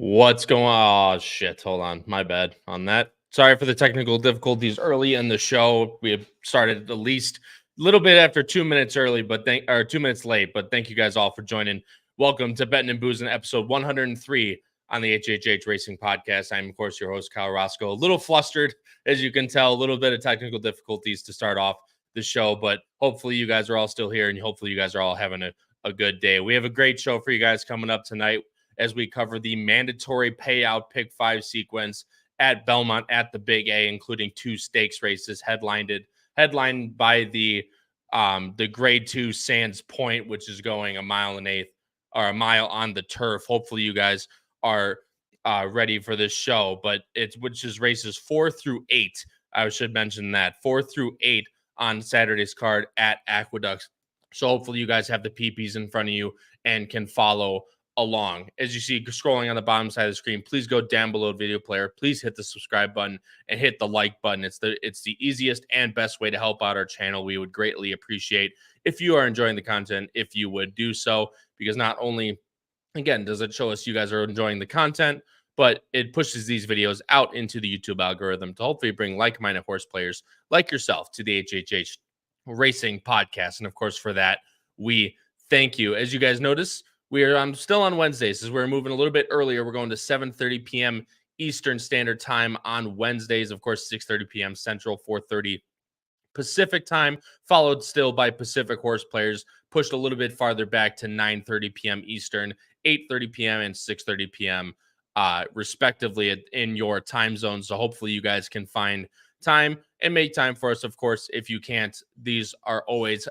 What's going on? Oh, shit. Hold on. My bad on that. Sorry for the technical difficulties early in the show. We have started at least a little bit after 2 minutes early, but 2 minutes late. But thank you guys all for joining. Welcome to Bettin and Boozin, episode 103 on the HHH Racing Podcast. I'm, of course, your host, Kyle Roscoe. A little flustered, as you can tell, a little bit of technical difficulties to start off the show, but hopefully you guys are all still here and hopefully you guys are all having a good day. We have a great show for you guys coming up tonight as we cover the mandatory payout PICK5 sequence at Belmont at the Big A, including 2 stakes races headlined by the Grade 2 Sands Point, which is going 1.1 miles or a mile on the turf. Hopefully you guys are ready for this show, but which is races 4 through 8. I should mention that 4 through 8 on Saturday's card at Aqueduct. So hopefully you guys have the PPs in front of you and can follow along. As you see scrolling on the bottom side of the screen, please go down below the video player. Please hit the subscribe button and hit the like button. It's the easiest and best way to help out our channel. We would greatly appreciate if you are enjoying the content, if you would do so, because not only, again, does it show us you guys are enjoying the content, but it pushes these videos out into the YouTube algorithm to hopefully bring like-minded horse players like yourself to the HHH Racing Podcast. And of course, for that, we thank you. As you guys notice, we are still on Wednesdays, as we're moving a little bit earlier. We're going to 7:30 p.m. Eastern Standard Time on Wednesdays. Of course, 6:30 p.m. Central, 4:30 Pacific Time, followed still by Pacific Horseplayers, pushed a little bit farther back to 9:30 p.m. Eastern, 8:30 p.m. and 6:30 p.m. Respectively in your time zone. So hopefully you guys can find time and make time for us. Of course, if you can't, these are always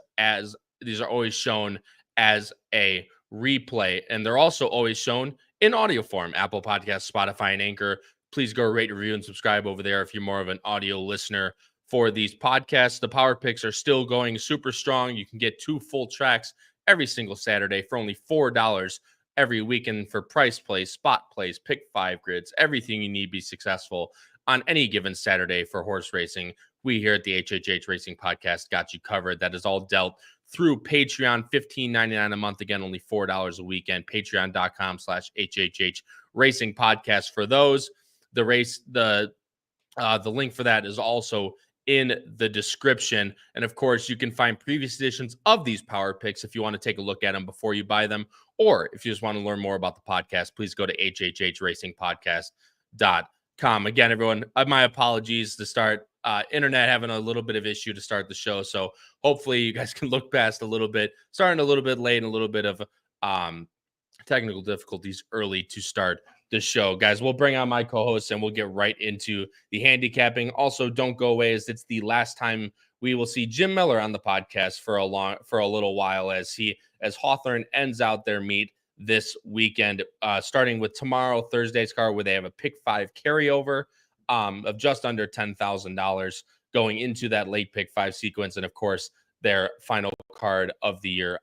shown as a replay, and they're also always shown in audio form. Apple Podcasts, Spotify, and Anchor. Please go rate, review, and subscribe over there if you're more of an audio listener for these podcasts. The power picks are still going super strong. You can get 2 full tracks every single Saturday for only $4 every weekend for price plays, spot plays, PICK5 grids, everything you need to be successful on any given Saturday for horse racing. We here at the HHH Racing Podcast got you covered. That is all dealt through Patreon, $15.99 a month. Again, only $4 a weekend. Patreon.com/HHH Racing Podcast for those. The link for that is also in the description. And of course, you can find previous editions of these power picks if you want to take a look at them before you buy them. Or if you just want to learn more about the podcast, please go to hhhracingpodcast.com. Again, everyone, my apologies to start. Internet having a little bit of issue to start the show. So hopefully you guys can look past a little bit, starting a little bit late and a little bit of technical difficulties early to start the show. Guys, we'll bring on my co-hosts and we'll get right into the handicapping. Also, don't go away, as it's the last time we will see Jim Miller on the podcast for a little while, as Hawthorne ends out their meet this weekend, starting with tomorrow, Thursday's card, where they have a PICK5 carryover of just under $10,000 going into that late PICK5 sequence. And of course, their final card of the year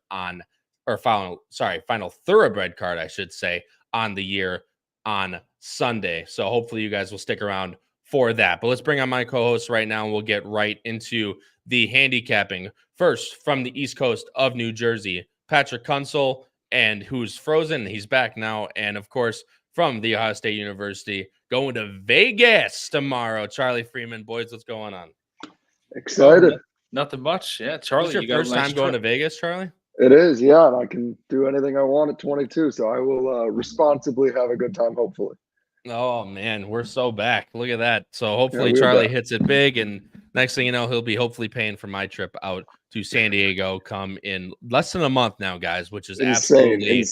final thoroughbred card, I should say, on the year on Sunday. So hopefully you guys will stick around for that. But let's bring on my co-hosts right now and we'll get right into the handicapping. First, from the East Coast of New Jersey, Patrick Kunsel, and who's frozen. He's back now. And of course, from the Ohio State University, going to Vegas tomorrow, Charlie Freeman. Boys, what's going on? Excited. Nothing much. Yeah, Charlie. Is your first time going to Vegas, Charlie? It is, yeah. And I can do anything I want at 22, so I will responsibly have a good time, hopefully. Oh, man, we're so back. Look at that. So hopefully Charlie hits it big, and next thing you know, he'll be hopefully paying for my trip out to San Diego come in less than a month now, guys, which is absolutely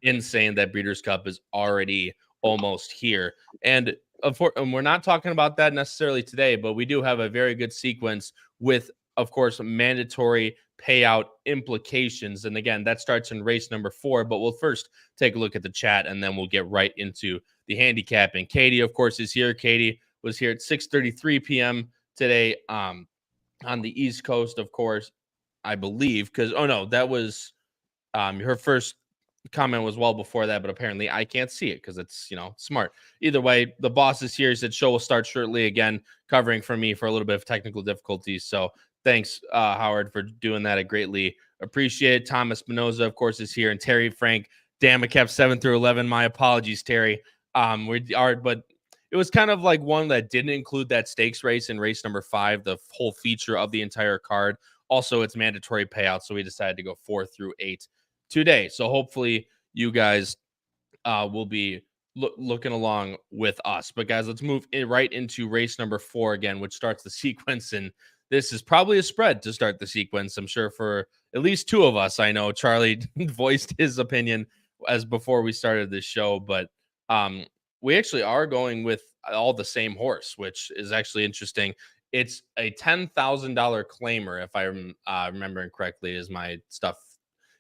insane that Breeders' Cup is already almost here. And we're not talking about that necessarily today, but we do have a very good sequence with, of course, mandatory payout implications. And again, that starts in race number 4, but we'll first take a look at the chat and then we'll get right into the handicapping. Katie, of course, is here. Katie was here at 6:33 p.m. today on the East Coast, of course, I believe, because, that was her first comment was well before that, but apparently I can't see it because it's, smart. Either way, the boss is here. He said show will start shortly, again, covering for me for a little bit of technical difficulties. So thanks, Howard, for doing that. I greatly appreciate it. Thomas Spinoza, of course, is here. And Terry Frank, damn, I kept 7 through 11. My apologies, Terry. But it was kind of like one that didn't include that stakes race in race number 5, the whole feature of the entire card. Also, it's mandatory payout, so we decided to go 4 through 8 today. So hopefully you guys will be looking along with us. But guys, let's move right into race number 4 again, which starts the sequence. And this is probably a spread to start the sequence. I'm sure for at least 2 of us. I know Charlie voiced his opinion as before we started this show, but we actually are going with all the same horse, which is actually interesting. It's a $10,000 claimer, if I'm remembering correctly, as my stuff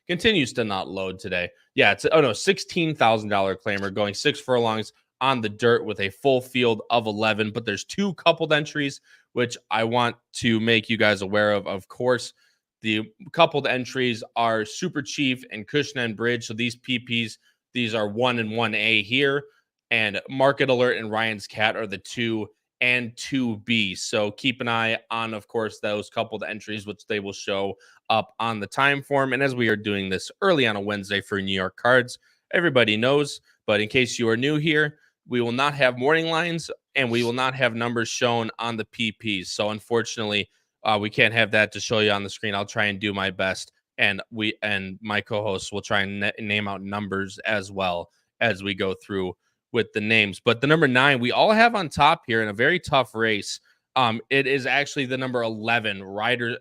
continues to not load today. Yeah, it's $16,000 claimer going 6 furlongs on the dirt with a full field of 11. But there's 2 coupled entries, which I want to make you guys aware of. Of course, the coupled entries are Super Chief and Cushman Bridge. So these PPs, these are 1 and 1A here. And Market Alert and Ryan's Cat are the 2 and 2B. So keep an eye on, of course, those coupled entries, which they will show up on the time form. And as we are doing this early on a Wednesday for New York cards, everybody knows. But in case you are new here, we will not have morning lines and we will not have numbers shown on the PPs. So unfortunately, we can't have that to show you on the screen. I'll try and do my best. And my co-hosts will try and name out numbers as well as we go through with the names. But the number 9 we all have on top here in a very tough race. It is actually the number 11 rider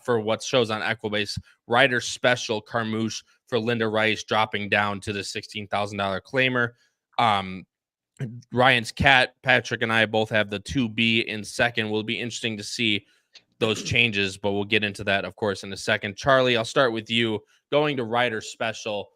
for what shows on Equibase, Rider Special Carmouche for Linda Rice, dropping down to the $16,000 claimer. Ryan's Cat, Patrick and I both have the 2B in second. Will be interesting to see those changes, but we'll get into that, of course, in a second. Charlie, I'll start with you going to Rider Special.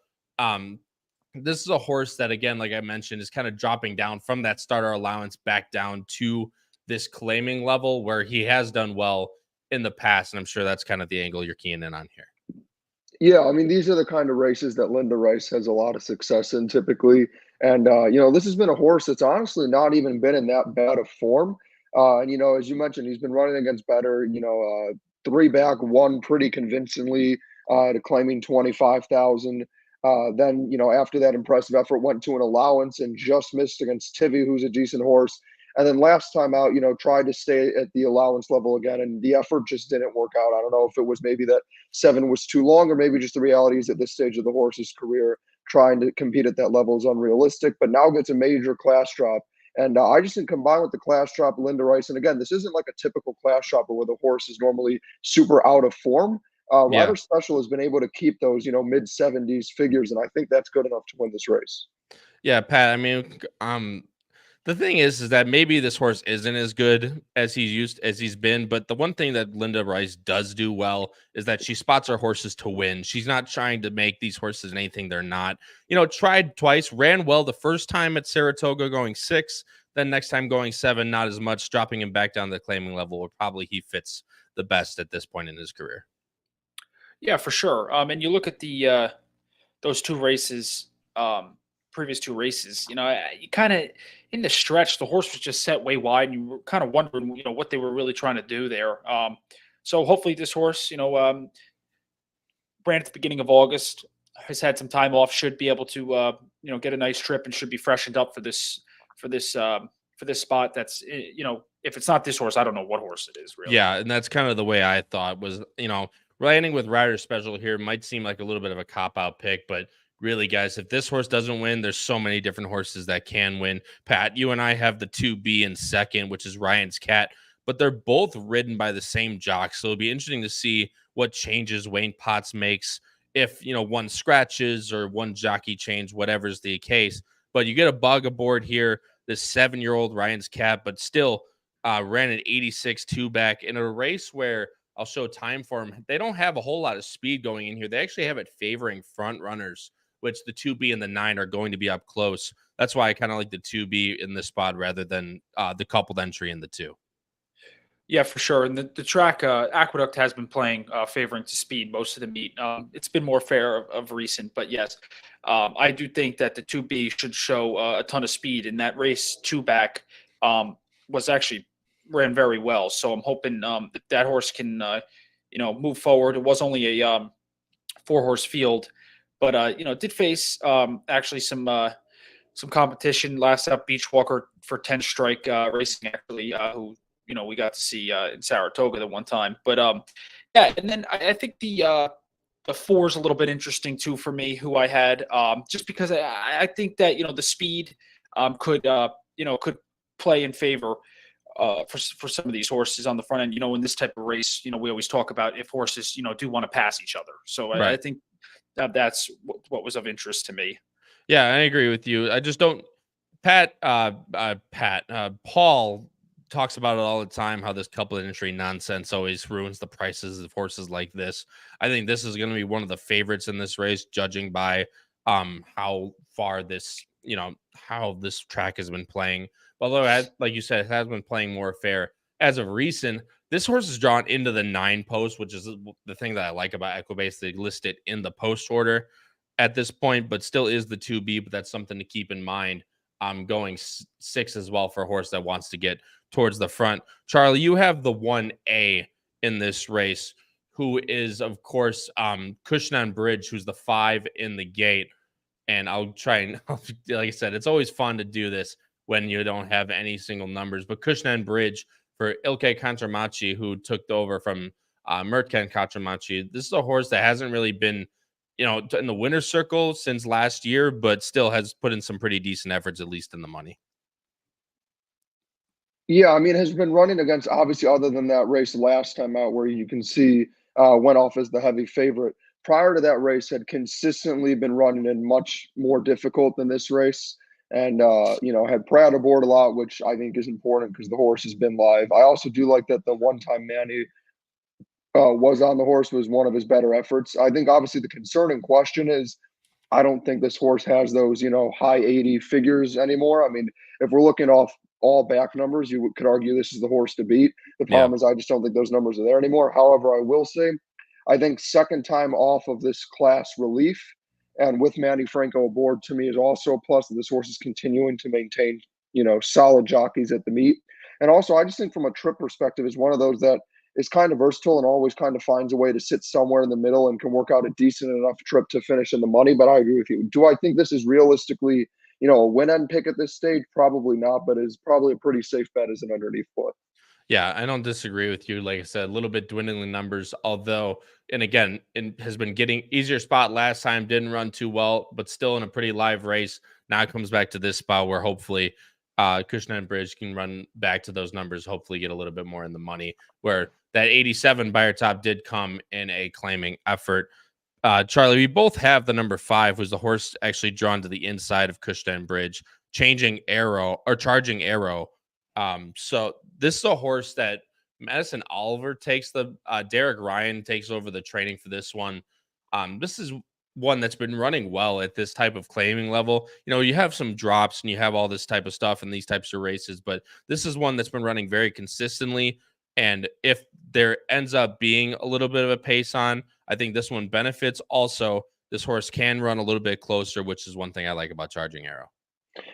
This is a horse that, again, like I mentioned, is kind of dropping down from that starter allowance back down to this claiming level where he has done well in the past. And I'm sure that's kind of the angle you're keying in on here. Yeah, I mean, these are the kind of races that Linda Rice has a lot of success in typically. And, this has been a horse that's honestly not even been in that bad of form. And, as you mentioned, he's been running against better, 3 back, won pretty convincingly to claiming 25,000. Then, after that impressive effort, went to an allowance and just missed against Tivy, who's a decent horse. And then last time out, tried to stay at the allowance level again, and the effort just didn't work out. I don't know if it was maybe that 7 was too long, or maybe just the reality is at this stage of the horse's career, trying to compete at that level is unrealistic. But now gets a major class drop. And I just think combined with the class drop, Linda Rice, and again, this isn't like a typical class dropper where the horse is normally super out of form. Rider Special has been able to keep those, mid-70s figures, and I think that's good enough to win this race. Yeah, Pat, I mean, the thing is that maybe this horse isn't as good as he's been, but the one thing that Linda Rice does do well is that she spots her horses to win. She's not trying to make these horses anything they're not. Tried twice, ran well the first time at Saratoga going 6, then next time going 7, not as much, dropping him back down to the claiming level where probably he fits the best at this point in his career. Yeah, for sure. And you look at the those 2 races, previous 2 races. You kind of in the stretch, the horse was just set way wide, and you were kind of wondering, what they were really trying to do there. So hopefully, this horse, ran at the beginning of August, has had some time off, should be able to, get a nice trip, and should be freshened up for this spot. That's, if it's not this horse, I don't know what horse it is really. Yeah, and that's kind of the way I thought was, landing with Rider Special here might seem like a little bit of a cop-out pick, but really, guys, if this horse doesn't win, there's so many different horses that can win. Pat, you and I have the 2B in second, which is Ryan's Cat, but they're both ridden by the same jock. So it'll be interesting to see what changes Wayne Potts makes if, one scratches or one jockey change, whatever's the case. But you get a bug aboard here, this 7-year-old Ryan's Cat, but still ran an 86 2-back in a race where I'll show time for them. They don't have a whole lot of speed going in here. They actually have it favoring front runners, which the 2B and the 9 are going to be up close. That's why I kind of like the 2B in this spot rather than the coupled entry in the 2. Yeah, for sure. And the track, Aqueduct has been playing favoring to speed most of the meet. It's been more fair of recent, but yes, I do think that the 2B should show a ton of speed. In that race, 2-back was actually ran very well. So I'm hoping that horse can, move forward. It was only a 4-horse field, but, did face actually some some competition. Last up, Beachwalker for 10 Strike Racing, actually, who we got to see in Saratoga the one time. But yeah, and then I think the 4 is a little bit interesting too for me, who I had, just because I think that the speed could play in favor for some of these horses on the front end. In this type of race, we always talk about if horses do want to pass each other. So I think that's what was of interest to me. Yeah, I agree with you. I just don't. Paul talks about it all the time, how this couple entry nonsense always ruins the prices of horses like this. I think this is going to be one of the favorites in this race, judging by how far this, how this track has been playing. Although, like you said, it has been playing more fair. As of recent, this horse is drawn into the 9 post, which is the thing that I like about Equibase. They list it in the post order at this point, but still is the 2B, but that's something to keep in mind. I'm going 6 as well for a horse that wants to get towards the front. Charlie, you have the 1A in this race, who is, of course, Cushnan Bridge, who's the 5 in the gate. And I'll try and, like I said, it's always fun to do this when you don't have any single numbers. But Cushnan Bridge for Ilke Kantramachi, who took over from Mertken Kantramachi. This is a horse that hasn't really been in the winner's circle since last year, but still has put in some pretty decent efforts, at least in the money. Yeah, I mean, has been running against, obviously, other than that race last time out where you can see went off as the heavy favorite. Prior to that race, had consistently been running in much more difficult than this race. And, had Pratt aboard a lot, which I think is important because the horse has been live. I also do like that the one-time Manny was on the horse was one of his better efforts. I think, obviously, the concerning question is, I don't think this horse has those, high 80 figures anymore. I mean, if we're looking off all back numbers, you could argue this is the horse to beat. The problem is I just don't think those numbers are there anymore. However, I will say, I think second time off of this class relief and with Manny Franco aboard to me is also a plus that this horse is continuing to maintain, solid jockeys at the meet. And also, I just think from a trip perspective is one of those that is kind of versatile and always kind of finds a way to sit somewhere in the middle and can work out a decent enough trip to finish in the money. But I agree with you. Do I think this is realistically, a win-end pick at this stage? Probably not, but is probably a pretty safe bet as an underneath foot. Yeah, I don't disagree with you. Like I said, a little bit dwindling numbers, although, and again, it has been getting easier spot last time, didn't run too well, but still in a pretty live race. Now it comes back to this spot where hopefully Cushnan Bridge can run back to those numbers, hopefully get a little bit more in the money, where that 87 buyer top did come in a claiming effort. Charlie, we both have the number 5, who's the horse actually drawn to the inside of Cushnan Bridge, charging arrow. So this is a horse that Madison Oliver takes Derek Ryan takes over the training for this one. This is one that's been running well at this type of claiming level. You have some drops and you have all this type of stuff in these types of races, but this is one that's been running very consistently. And if there ends up being a little bit of a pace on, I think this one benefits. Also, this horse can run a little bit closer, which is one thing I like about Charging Arrow.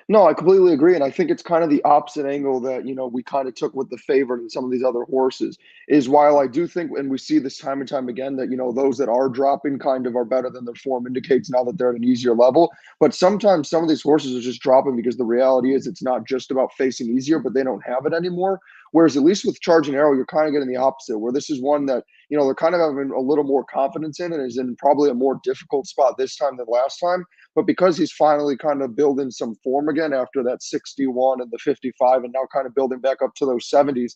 No, I completely agree. And I think it's kind of the opposite angle that, we kind of took with the favorite and some of these other horses is while I do think, and we see this time and time again, that, those that are dropping kind of are better than their form indicates now that they're at an easier level. But sometimes some of these horses are just dropping because the reality is it's not just about facing easier, but they don't have it anymore. Whereas at least with Charging Arrow, you're kind of getting the opposite, where this is one that, they're kind of having a little more confidence in and is in probably a more difficult spot this time than last time. But because he's finally kind of building some form again after that 61 and the 55 and now kind of building back up to those 70s,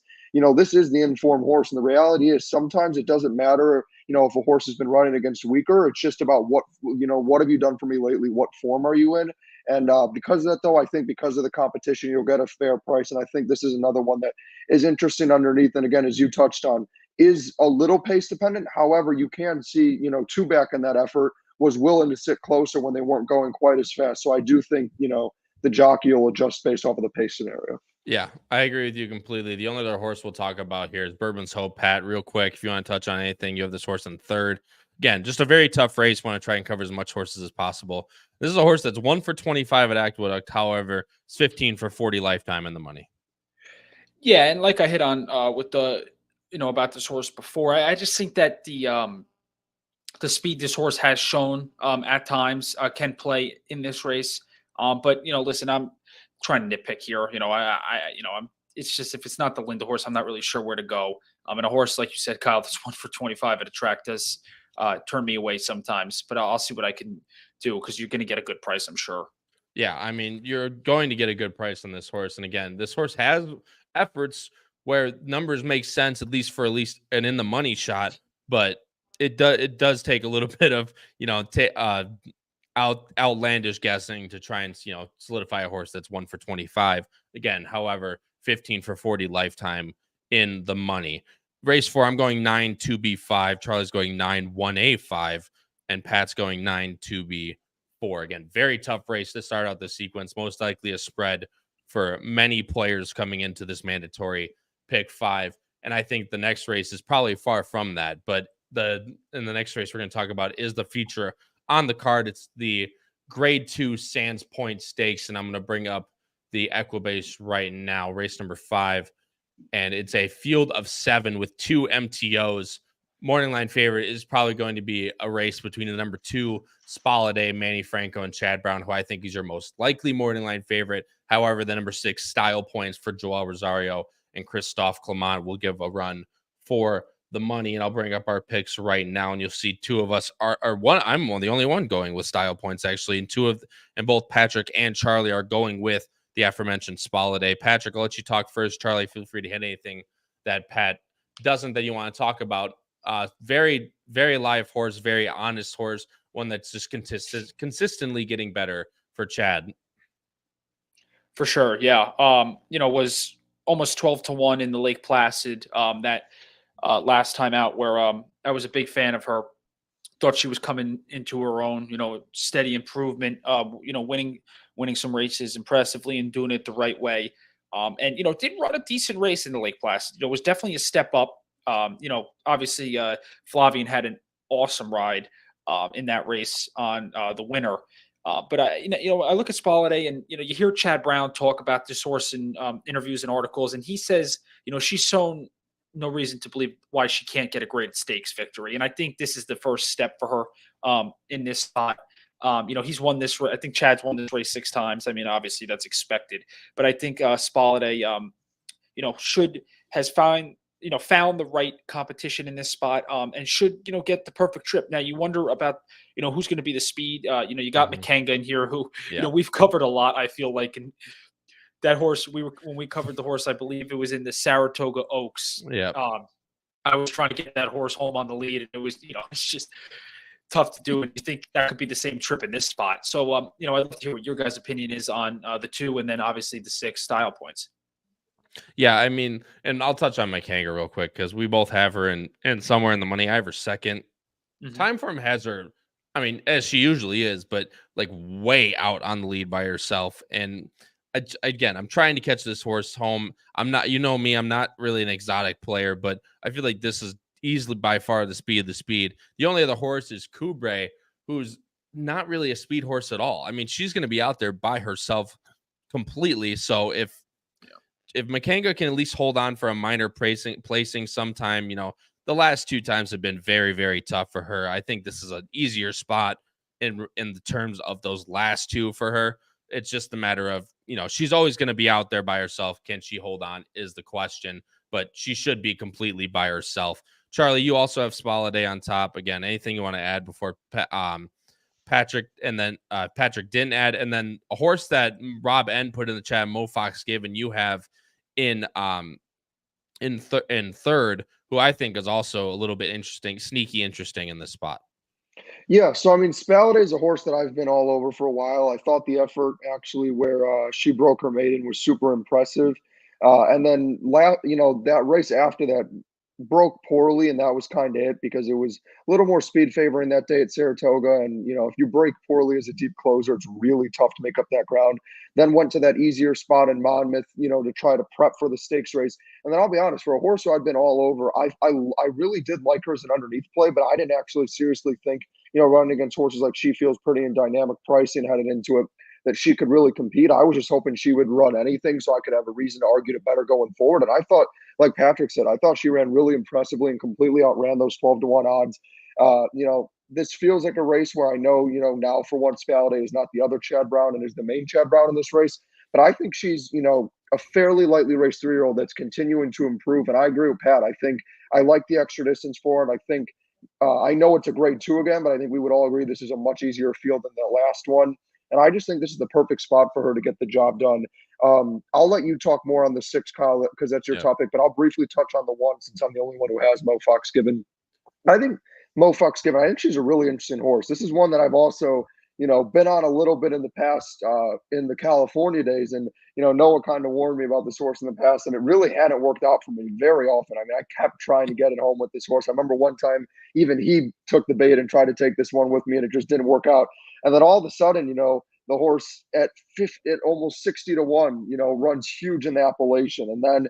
this is the informed horse. And the reality is sometimes it doesn't matter, if a horse has been running against weaker. It's just about what have you done for me lately? What form are you in? And because of that, though, I think because of the competition, you'll get a fair price. And I think this is another one that is interesting underneath. And again, as you touched on, is a little pace dependent. However, you can see, two back in that effort was willing to sit closer when they weren't going quite as fast. So I do think, the jockey will adjust based off of the pace scenario. Yeah, I agree with you completely. The only other horse we'll talk about here is Bourbon's Hope. Pat, real quick, if you want to touch on anything, you have this horse in 3rd. Again, just a very tough race. Want to try and cover as much horses as possible. This is a horse that's 1 for 25 at Aqueduct. However, it's 15 for 40 lifetime in the money. Yeah, and like I hit on with the about this horse before, I just think that the speed this horse has shown at times can play in this race. But listen, I'm trying to nitpick here. It's just if it's not the Linda horse, I'm not really sure where to go. And a horse like you said, Kyle, that's 1 for 25 at a track does turn me away sometimes. But I'll see what I can do because you're going to get a good price, I'm sure. Yeah, I mean, you're going to get a good price on this horse. And again, this horse has efforts where numbers make sense, at least an in the money shot, but it does take a little bit of, outlandish guessing to try and, solidify a horse that's 1 for 25. Again, however, 15 for 40 lifetime in the money. Race 4, I'm going 9 2B5, Charlie's going 9 1A5, and Pat's going 9 2B4. Again, very tough race to start out the sequence. Most likely a spread for many players coming into this mandatory pick 5. And I think the next race is probably far from that. But the next race we're going to talk about is the feature on the card. It's the grade 2 Sands Point Stakes. And I'm going to bring up the Equibase right now, race number 5. And it's a field of 7 with 2 MTOs. Morning line favorite is probably going to be a race between the number 2 Spaladay, Manny Franco, and Chad Brown, who I think is your most likely morning line favorite. However, the number 6 Style Points for Joel Rosario and Christophe Clement will give a run for the money. And I'll bring up our picks right now, and you'll see 2 of us are one. I'm the only one going with Style Points actually, and both Patrick and Charlie are going with the aforementioned Spaladay. Patrick, I'll let you talk first. Charlie, feel free to hit anything that Pat doesn't that you want to talk about. Very, very live horse, very honest horse, one that's just consistently getting better for Chad. For sure, yeah. Was almost 12-1 in the Lake Placid that last time out, where I was a big fan of her. Thought she was coming into her own, steady improvement, winning some races impressively and doing it the right way. And did run a decent race in the Lake Placid. It was definitely a step up. Obviously Flavian had an awesome ride in that race on the winner. But I look at Spaladay, and you hear Chad Brown talk about this horse in interviews and articles, and he says, she's shown no reason to believe why she can't get a graded stakes victory. And I think this is the first step for her in this spot. He's won this. I think Chad's won this race 6 times. I mean, obviously that's expected, but I think Spaladay, has found the right competition in this spot, and should, get the perfect trip. Now you wonder about, who's going to be the speed. You got Makenga in here, who, we've covered a lot, I feel like, and that horse, when we covered the horse, I believe it was in the Saratoga Oaks. Yeah. I was trying to get that horse home on the lead, and it was, it's just tough to do. And you think that could be the same trip in this spot. So, I'd love to hear what your guys' opinion is on the 2, and then obviously the 6 Style Points. Yeah, I mean, and I'll touch on Makenga real quick because we both have her in somewhere in the money. I have her second. Timeform has her, I mean, as she usually is, but like way out on the lead by herself. And again, I'm trying to catch this horse home. I'm not, me, I'm not really an exotic player, but I feel like this is easily by far the speed of the speed. The only other horse is Kubre, who's not really a speed horse at all. I mean, she's going to be out there by herself completely. So if Makenga can at least hold on for a minor placing sometime, the last 2 times have been very, very tough for her. I think this is an easier spot in the terms of those last 2 for her. It's just a matter of, she's always going to be out there by herself. Can she hold on is the question, but she should be completely by herself. Charlie, you also have Spaladay on top. Again, anything you want to add before Patrick, and then Patrick didn't add, and then a horse that Rob N put in the chat, Mo Fox gave, and you have in third, who I think is also a little bit sneaky interesting in this spot. Yeah, so I mean, Spaladay is a horse that I've been all over for a while. I thought the effort actually where she broke her maiden was super impressive, and then that race after that broke poorly, and that was kind of it because it was a little more speed favoring that day at Saratoga. And if you break poorly as a deep closer, it's really tough to make up that ground. Then went to that easier spot in Monmouth, to try to prep for the stakes race. And then I'll be honest, for a horse who I've been all over, I really did like her as an underneath play, but I didn't actually seriously think, running against horses like She Feels Pretty and dynamic pricing headed into it, that she could really compete. I was just hoping she would run anything so I could have a reason to argue to better going forward. And I thought, like Patrick said, I thought she ran really impressively and completely outran those 12-1 odds. this feels like a race where I know, now for once Spaladay is not the other Chad Brown and is the main Chad Brown in this race. But I think she's, a fairly lightly raced 3-year-old that's continuing to improve. And I agree with Pat. I think I like the extra distance for it. I think I know it's a grade 2 again, but I think we would all agree this is a much easier field than the last one. And I just think this is the perfect spot for her to get the job done. I'll let you talk more on the 6, Kyle, because that's your topic, but I'll briefly touch on the 1 since I'm the only one who has Mo Fox Given. I think Mo Fox Given, I think she's a really interesting horse. This is one that I've also, been on a little bit in the past in the California days. And, Noah kind of warned me about this horse in the past, and it really hadn't worked out for me very often. I mean, I kept trying to get it home with this horse. I remember one time even he took the bait and tried to take this one with me, and it just didn't work out. And then all of a sudden, the horse at almost 60 to 1, runs huge in the Appalachian. And then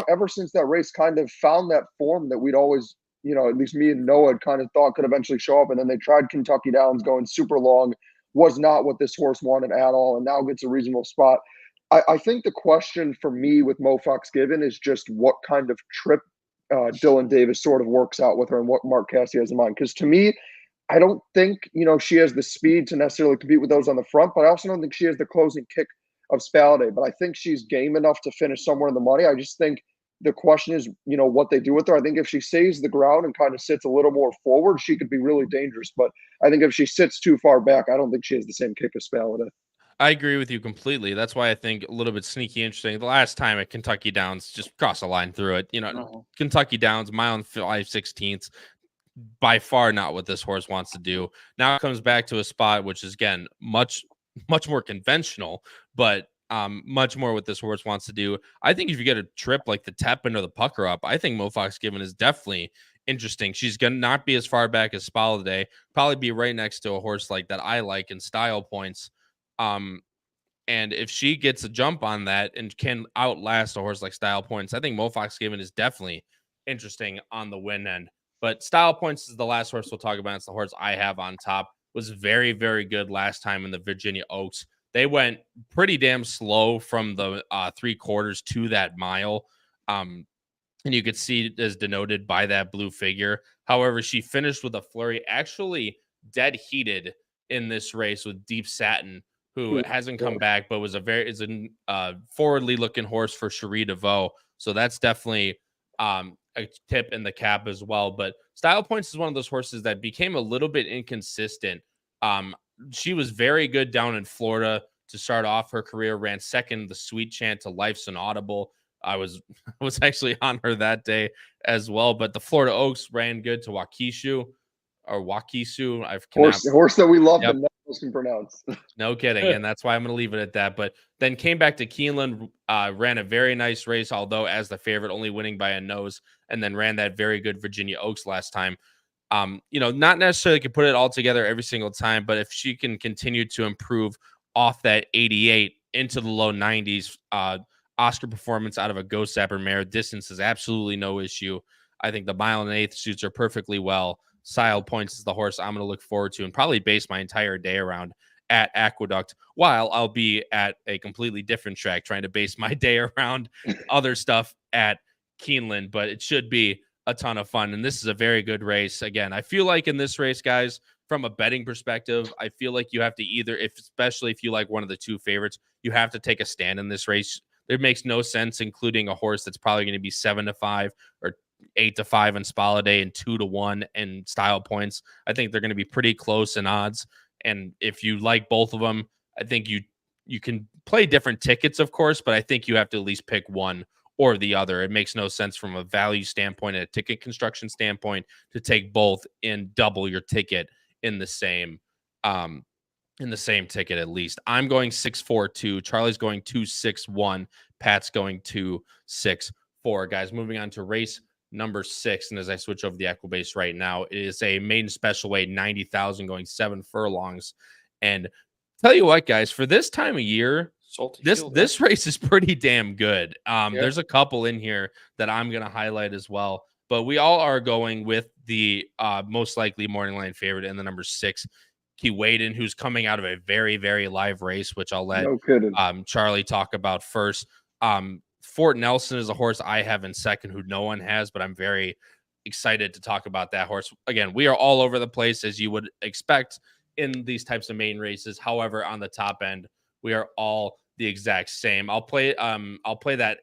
ever since that race kind of found that form that we'd always, at least me and Noah had kind of thought could eventually show up. And then they tried Kentucky Downs going super long, was not what this horse wanted at all, and now gets a reasonable spot. I think the question for me with Mo Fox Given is just what kind of trip Dylan Davis sort of works out with her and what Mark Cassidy has in mind. Because to me, I don't think, she has the speed to necessarily compete with those on the front, but I also don't think she has the closing kick of Spaladay. But I think she's game enough to finish somewhere in the money. I just think the question is, what they do with her. I think if she saves the ground and kind of sits a little more forward, she could be really dangerous. But I think if she sits too far back, I don't think she has the same kick as Spaladay. I agree with you completely. That's why I think a little bit sneaky interesting. The last time at Kentucky Downs, just cross a line through it. Kentucky Downs, mile and 5/16, by far not what this horse wants to do. Now it comes back to a spot which is, again, much more conventional, but much more what this horse wants to do. I think if you get a trip like the Tepin or the Pucker Up, I think Mo Fox Given is definitely interesting. She's going to not be as far back as Spaladay, probably be right next to a horse like that I like in Style Points. And if she gets a jump on that and can outlast a horse like Style Points, I think Mo Fox Given is definitely interesting on the win end. But Style Points is the last horse we'll talk about. It's the horse I have on top. Was very, very good last time in the Virginia Oaks. They went pretty damn slow from the 3/4 to that mile. And you could see it as denoted by that blue figure. However, she finished with a flurry, actually dead heated in this race with Deep Satin, who hasn't come back, but was a forwardly looking horse for Cherie DeVoe. So that's definitely a tip in the cap as well. But Style Points is one of those horses that became a little bit inconsistent. She was very good down in Florida to start off her career, ran second the Sweet Chant to Life's Inaudible. I was actually on her that day as well, but the Florida Oaks ran good to Wakisu. Horse that we love, but no one can pronounce. No kidding, and that's why I'm going to leave it at that. But then came back to Keeneland, ran a very nice race, although as the favorite, only winning by a nose, and then ran that very good Virginia Oaks last time. Not necessarily can put it all together every single time, but if she can continue to improve off that 88 into the low 90s, Oscar performance out of a Ghost Zapper mare, distance is absolutely no issue. I think the 1 1/8 suits her perfectly well. Style Points is the horse I'm going to look forward to and probably base my entire day around at Aqueduct, while I'll be at a completely different track trying to base my day around other stuff at Keeneland. But it should be a ton of fun. And this is a very good race. Again, I feel like in this race, guys, from a betting perspective, I feel like you have to either, especially if you like one of the two favorites, you have to take a stand in this race. It makes no sense including a horse that's probably going to be 7-5 or 8-5 in Spaladay and 2-1 in Style Points. I think they're going to be pretty close in odds. And if you like both of them, I think you can play different tickets, of course, but I think you have to at least pick one or the other. It makes no sense from a value standpoint and a ticket construction standpoint to take both and double your ticket in the same ticket at least. I'm going 6-4-2. Charlie's going 2-6-1. Pat's going 2-6-4. Guys, moving on to race number 6. And as I switch over the Equibase right now, it is a maiden special weight, 90,000, going 7 furlongs. And tell you what, guys, for this time of year, this race is pretty damn good. There's a couple in here that I'm going to highlight as well, but we all are going with the most likely morning line favorite in the number 6, Keewaydin, who's coming out of a very, very live race, which I'll let Charlie talk about first. Fort Nelson is a horse I have in second who no one has, but I'm very excited to talk about that horse. Again, we are all over the place as you would expect in these types of main races. However, on the top end, we are all the exact same. I'll play that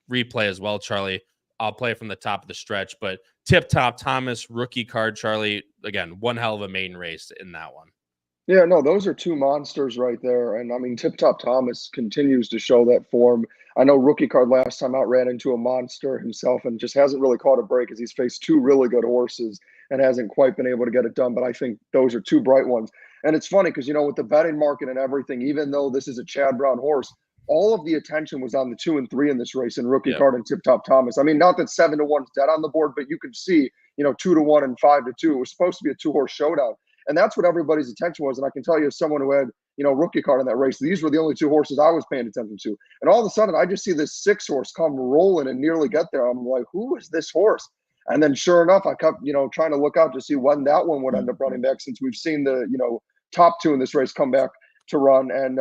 replay as well, Charlie. I'll play from the top of the stretch, but Tip Top Thomas rookie card, Charlie. Again, one hell of a main race in that one. Yeah, no, those are two monsters right there. And I mean, Tip Top Thomas continues to show that form. I know rookie card last time out ran into a monster himself and just hasn't really caught a break as he's faced two really good horses and hasn't quite been able to get it done. But I think those are two bright ones. And it's funny because, with the betting market and everything, even though this is a Chad Brown horse, all of the attention was on the 2 and 3 in this race in rookie card and Tip Top Thomas. I mean, not that 7-1 is dead on the board, but you could see, 2-1 and 5-2. It was supposed to be a 2-horse showdown. And that's what everybody's attention was. And I can tell you, as someone who had, rookie card in that race, these were the only 2 horses I was paying attention to. And all of a sudden, I just see this 6-horse come rolling and nearly get there. I'm like, who is this horse? And then sure enough, I kept, trying to look out to see when that one would end up running back, since we've seen the, top 2 in this race come back to run. And,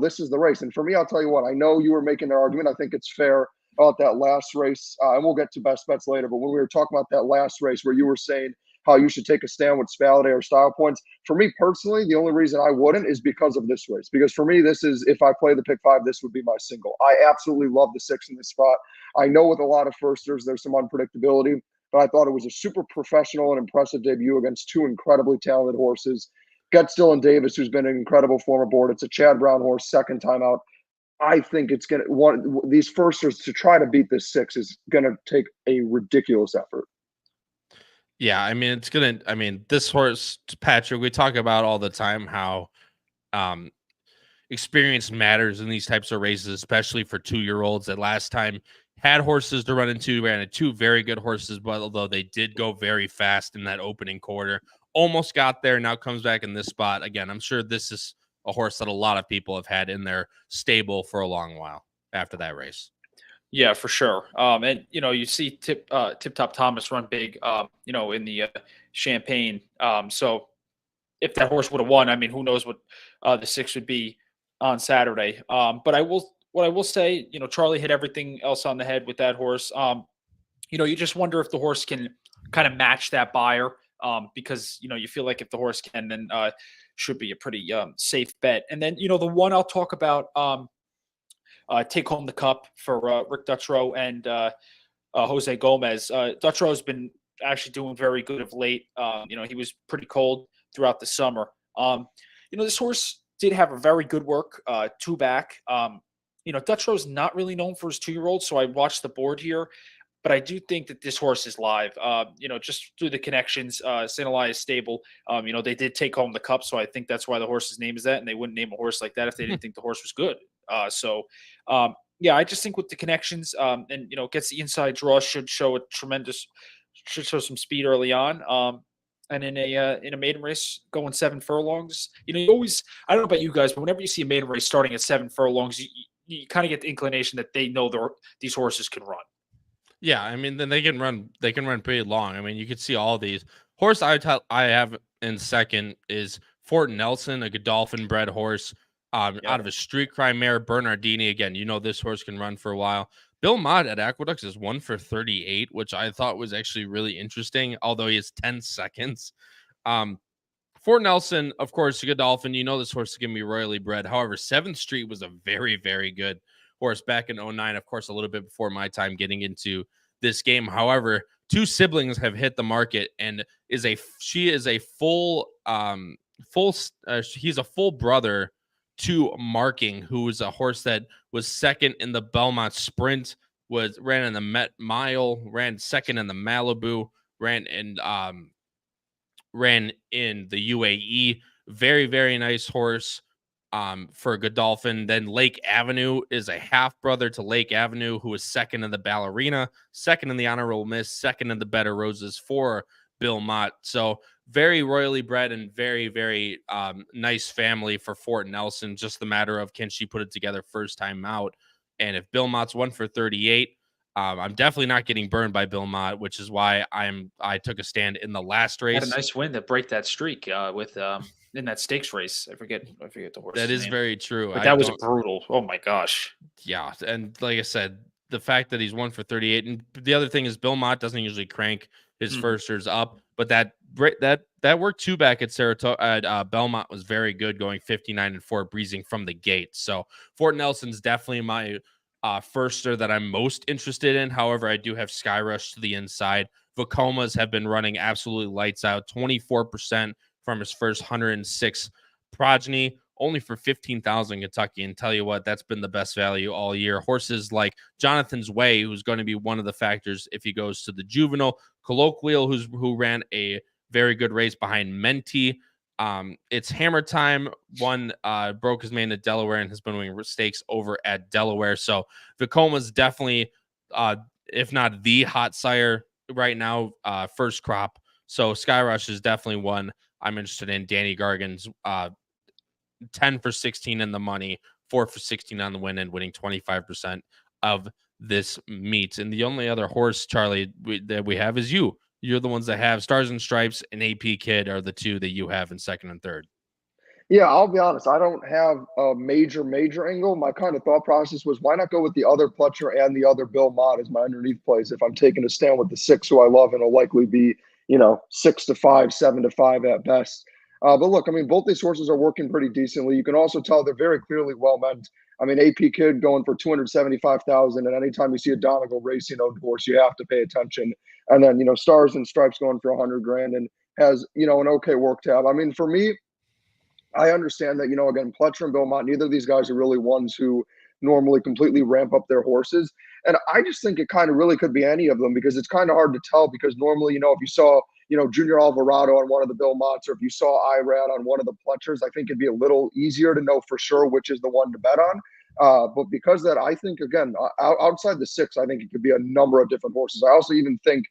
this is the race. And for me, I'll tell you what, I know you were making an argument. I think it's fair about that last race. And we'll get to best bets later. But when we were talking about that last race where you were saying how you should take a stand with Spaladay or Style Points, for me personally, the only reason I wouldn't is because of this race. Because for me, this is, if I play the pick 5, this would be my single. I absolutely love the 6 in this spot. I know with a lot of firsters, there's some unpredictability, but I thought it was a super professional and impressive debut against 2 incredibly talented horses. Get Dylan Davis, who's been an incredible form aboard. It's a Chad Brown horse, second time out. I think it's going to, these firsters to try to beat this 6 is going to take a ridiculous effort. Yeah, I mean, this horse, Patrick, we talk about all the time how experience matters in these types of races, especially for 2-year-olds that last time had horses to run into, ran 2 very good horses, but although they did go very fast in that opening quarter, almost got there, now comes back in this spot. Again, I'm sure this is a horse that a lot of people have had in their stable for a long while after that race. Yeah, for sure. And you see Tip Top Thomas run big, in the Champagne. So if that horse would have won, I mean, who knows what the 6 would be on Saturday. But what I will say, Charlie hit everything else on the head with that horse. You just wonder if the horse can kind of match that buyer, because you feel like if the horse can, then should be a pretty safe bet. And then the one I'll talk about. Take home the cup for Rick Dutrow and Jose Gomez. Dutrow has been actually doing very good of late. He was pretty cold throughout the summer. This horse did have a very good work 2 back. Dutrow's not really known for his 2-year-old, so I watched the board here. But I do think that this horse is live. Just through the connections, St. Elias stable, they did take home the cup, so I think that's why the horse's name is that, and they wouldn't name a horse like that if they didn't think the horse was good. I just think with the connections, and gets the inside draw, should show some speed early on. And in a maiden race going 7 furlongs, you always, I don't know about you guys, but whenever you see a maiden race starting at 7 furlongs, you kind of get the inclination that they know these horses can run. Yeah, I mean, then they can run pretty long. I mean, you could see all these. Horse I have in second is Fort Nelson, a Godolphin bred horse. Out of a street crime mare, Bernardini. Again, this horse can run for a while. Belmont at Aqueduct is 1 for 38, which I thought was actually really interesting, although he has 10 seconds. Fort Nelson, of course, Godolphin, this horse is going to be royally bred. However, 7th Street was a very, very good horse back in 09, of course, a little bit before my time getting into this game. However, 2 siblings have hit the market, and she is a he's a full brother to Marking, who is a horse that was second in the Belmont Sprint, ran in the Met Mile, ran second in the Malibu, ran in the UAE. Very, very nice horse for Godolphin. Then Lake Avenue is a half brother to Lake Avenue, who is second in the Ballerina, second in the Honorable Miss, second in the Better Roses for Belmont. So very royally bred and very, very nice family for Fort Nelson. Just the matter of, can she put it together first time out? And if Belmont's 1 for 38, I'm definitely not getting burned by Belmont, which is why I took a stand in the last race. Had a nice win to break that streak with in that stakes race. I forget the horse. That is very true. But that was brutal. Oh my gosh. Yeah, and like I said, the fact that he's 1 for 38. And the other thing is Belmont doesn't usually crank his firsters up, but that worked two back at Saratoga at Belmont was very good, going 59-4, breezing from the gate. So Fort Nelson's definitely my firster that I'm most interested in. However, I do have Skyrush to the inside. Vacomas have been running absolutely lights out, 24% from his first 106 progeny, only for 15,000 Kentucky. And tell you what, that's been the best value all year. Horses like Jonathan's Way, who's going to be one of the factors if he goes to the juvenile. Colloquial, who ran a very good race behind Menti. It's Hammer Time. One broke his mane at Delaware and has been winning stakes over at Delaware. So Vacoma's definitely, if not the hot sire right now, first crop. So Skyrush is definitely one I'm interested in. Danny Gargan's 10 for 16 in the money, 4 for 16 on the win, and winning 25% of this meet. And the only other horse, Charlie, that we have is you. You're the ones that have Stars and Stripes and AP Kid are the two that you have in second and third. Yeah, I'll be honest. I don't have a major angle. My kind of thought process was, why not go with the other Pletcher and the other Belmont as my underneath plays if I'm taking a stand with the 6, who I love, and will likely be, 6-5, 7-5 at best. But look, I mean, both these horses are working pretty decently. You can also tell they're very clearly well meant. I mean, AP Kid going for 275,000, and anytime you see a Donegal racing owned horse, you have to pay attention. And then, Stars and Stripes going for 100 grand and has, an okay work tab. I mean, for me, I understand that, again, Pletcher and Belmont, neither of these guys are really ones who normally completely ramp up their horses. And I just think it kind of really could be any of them, because it's kind of hard to tell, because normally, if you saw, Junior Alvarado on one of the Belmonts, or if you saw Irad on one of the Pletchers, I think it'd be a little easier to know for sure which is the one to bet on. But because that, I think, again, outside the 6, I think it could be a number of different horses. I also even think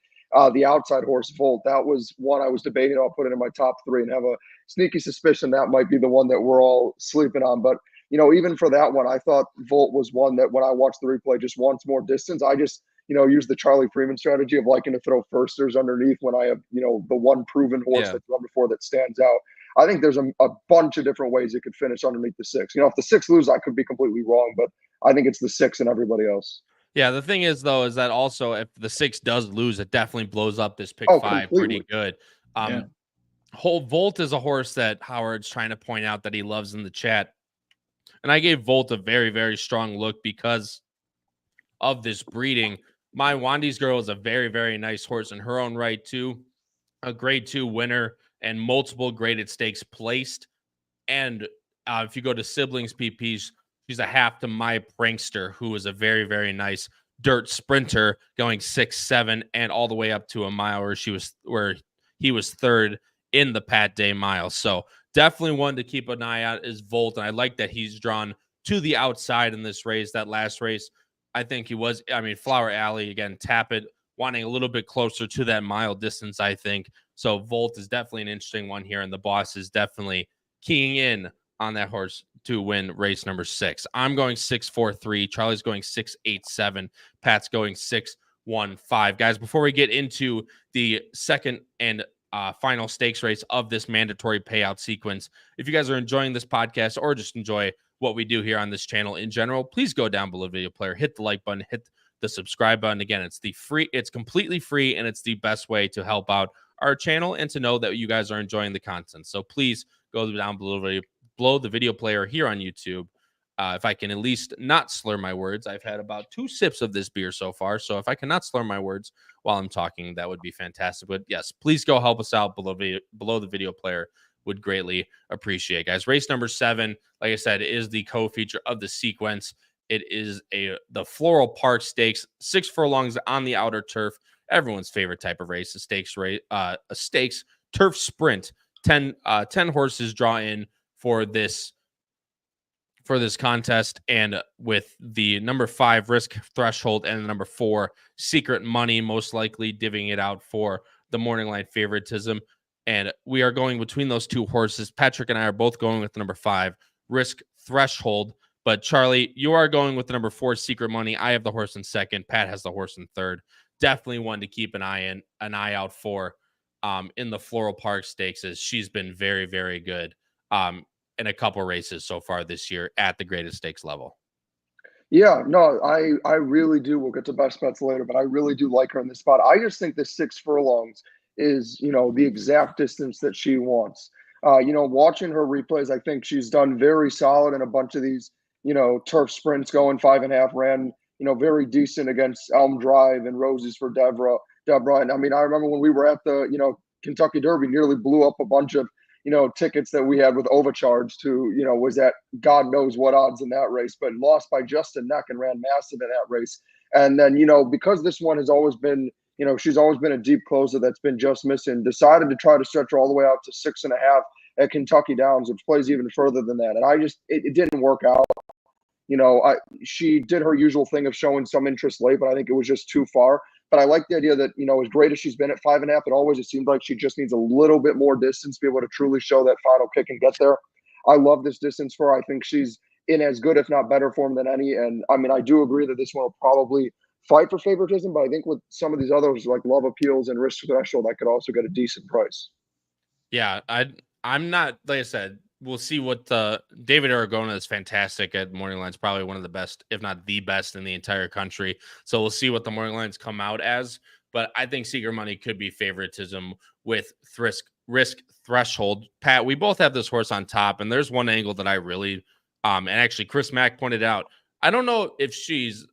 the outside horse, Volt, that was one I was debating. I'll put it in my top 3 and have a sneaky suspicion that might be the one that we're all sleeping on. But, even for that one, I thought Volt was one that when I watched the replay just wants more distance. I just, use the Charlie Freeman strategy of liking to throw firsters underneath when I have, the one proven horse that's run before that stands out. I think there's a bunch of different ways it could finish underneath the 6. If the 6 loses, I could be completely wrong, but I think it's the 6 and everybody else. Yeah, the thing is, though, is that also if the 6 does lose, it definitely blows up this pick 5 completely. pretty good. Whole Volt is a horse that Howard's trying to point out that he loves in the chat. And I gave Volt a very, very strong look because of this breeding. My Wandy's Girl is a very, very nice horse in her own right, too. A grade 2 winner and multiple graded stakes placed. And if you go to siblings PPs, she's a half to my Prankster, who is a very, very nice dirt sprinter going 6-7 and all the way up to a mile where he was third in the Pat Day mile. So definitely one to keep an eye out is Volt. And I like that he's drawn to the outside in this race. That last race, I think he was, Flower Alley, again, tap it, wanting a little bit closer to that mile distance, I think. So Volt is definitely an interesting one here. And the boss is definitely keying in on that horse to win race number 6. I'm going 6-4-3. Charlie's going 6-8-7. Pat's going 6-1-5. Guys, before we get into the second and final stakes race of this mandatory payout sequence, if you guys are enjoying this podcast or just enjoy what we do here on this channel in general, please go down below the video player, hit the like button, hit the subscribe button. Again, it's completely free, and it's the best way to help out our channel and to know that you guys are enjoying the content. So please go down below the video player here on YouTube. If I can at least not slur my words. I've had about 2 sips of this beer so far, so if I cannot slur my words while I'm talking, that would be fantastic. But yes, please go help us out below the video player. Would greatly appreciate, guys. Race number 7, like I said, is the co-feature of the sequence. It is the Floral Park Stakes, 6 furlongs on the outer turf. Everyone's favorite type of race, a stakes turf sprint. 10 horses draw in for this contest, and with the number 5 risk threshold and the number 4 secret money most likely divvying it out for the morning line favoritism. And we are going between those 2 horses. Patrick and I are both going with the number 5 risk threshold, but Charlie, you are going with the number 4 secret money. I have the horse in second. Pat has the horse in third. Definitely one to keep an eye out for in the Floral Park Stakes, as she's been very, very good in a couple races so far this year at the greatest stakes level. Yeah, no, I really do. We'll get to best bets later, but I really do like her in this spot. I just think the 6 furlongs is, the exact distance that she wants. Watching her replays, I think she's done very solid in a bunch of these, turf sprints going 5.5, ran, very decent against Elm Drive and Roses for Deborah. And I mean, I remember when we were at the, Kentucky Derby, nearly blew up a bunch of, tickets that we had with overcharged to, was at God knows what odds in that race, but lost by just a neck and ran massive in that race. And then, because this one has always been, she's always been a deep closer that's been just missing, decided to try to stretch her all the way out to 6.5 at Kentucky Downs, which plays even further than that. And it didn't work out. She did her usual thing of showing some interest late, but I think it was just too far. But I like the idea that, as great as she's been at 5.5, it seems like she just needs a little bit more distance to be able to truly show that final kick and get there. I love this distance for her. I think she's in as good, if not better form than any. And I mean, I do agree that this one will probably fight for favoritism, but I think with some of these others like Love Appeals and Risk Threshold, I could also get a decent price. Yeah, I'm not, like I said, we'll see what David Aragona is fantastic at morning lines, probably one of the best, if not the best in the entire country. So we'll see what the morning lines come out as. But I think Seeker Money could be favoritism with risk threshold. Pat, we both have this horse on top, and there's one angle that I really and actually Chris Mack pointed out. I don't know if she's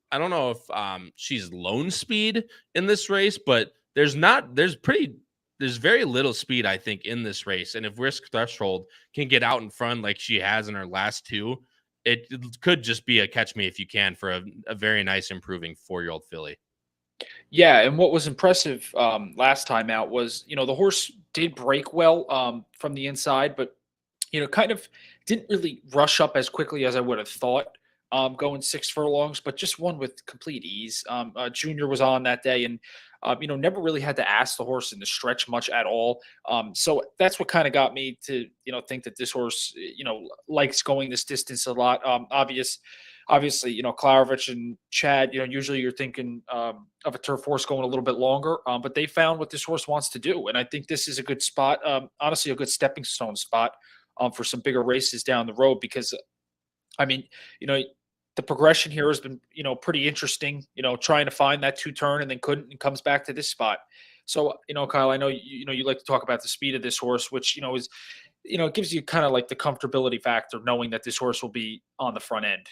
lone speed in this race, but there's very little speed, I think, in this race. And if Risk Threshold can get out in front like she has in her last two, it could just be a catch me if you can for a very nice improving 4-year-old filly. Yeah, and what was impressive last time out was, the horse did break well from the inside, but, kind of didn't really rush up as quickly as I would have thought going 6 furlongs, but just won with complete ease. Junior was on that day and, never really had to ask the horse in the stretch much at all. So that's what kind of got me to, think that this horse, likes going this distance a lot. Obviously, Klarovich and Chad, usually you're thinking of a turf horse going a little bit longer, but they found what this horse wants to do. And I think this is a good spot, honestly, a good stepping stone spot for some bigger races down the road, because, I mean, the progression here has been, pretty interesting, trying to find that 2-turn and then couldn't and comes back to this spot. So, Kyle, I know, you like to talk about the speed of this horse, which, is, it gives you kind of like the comfortability factor knowing that this horse will be on the front end.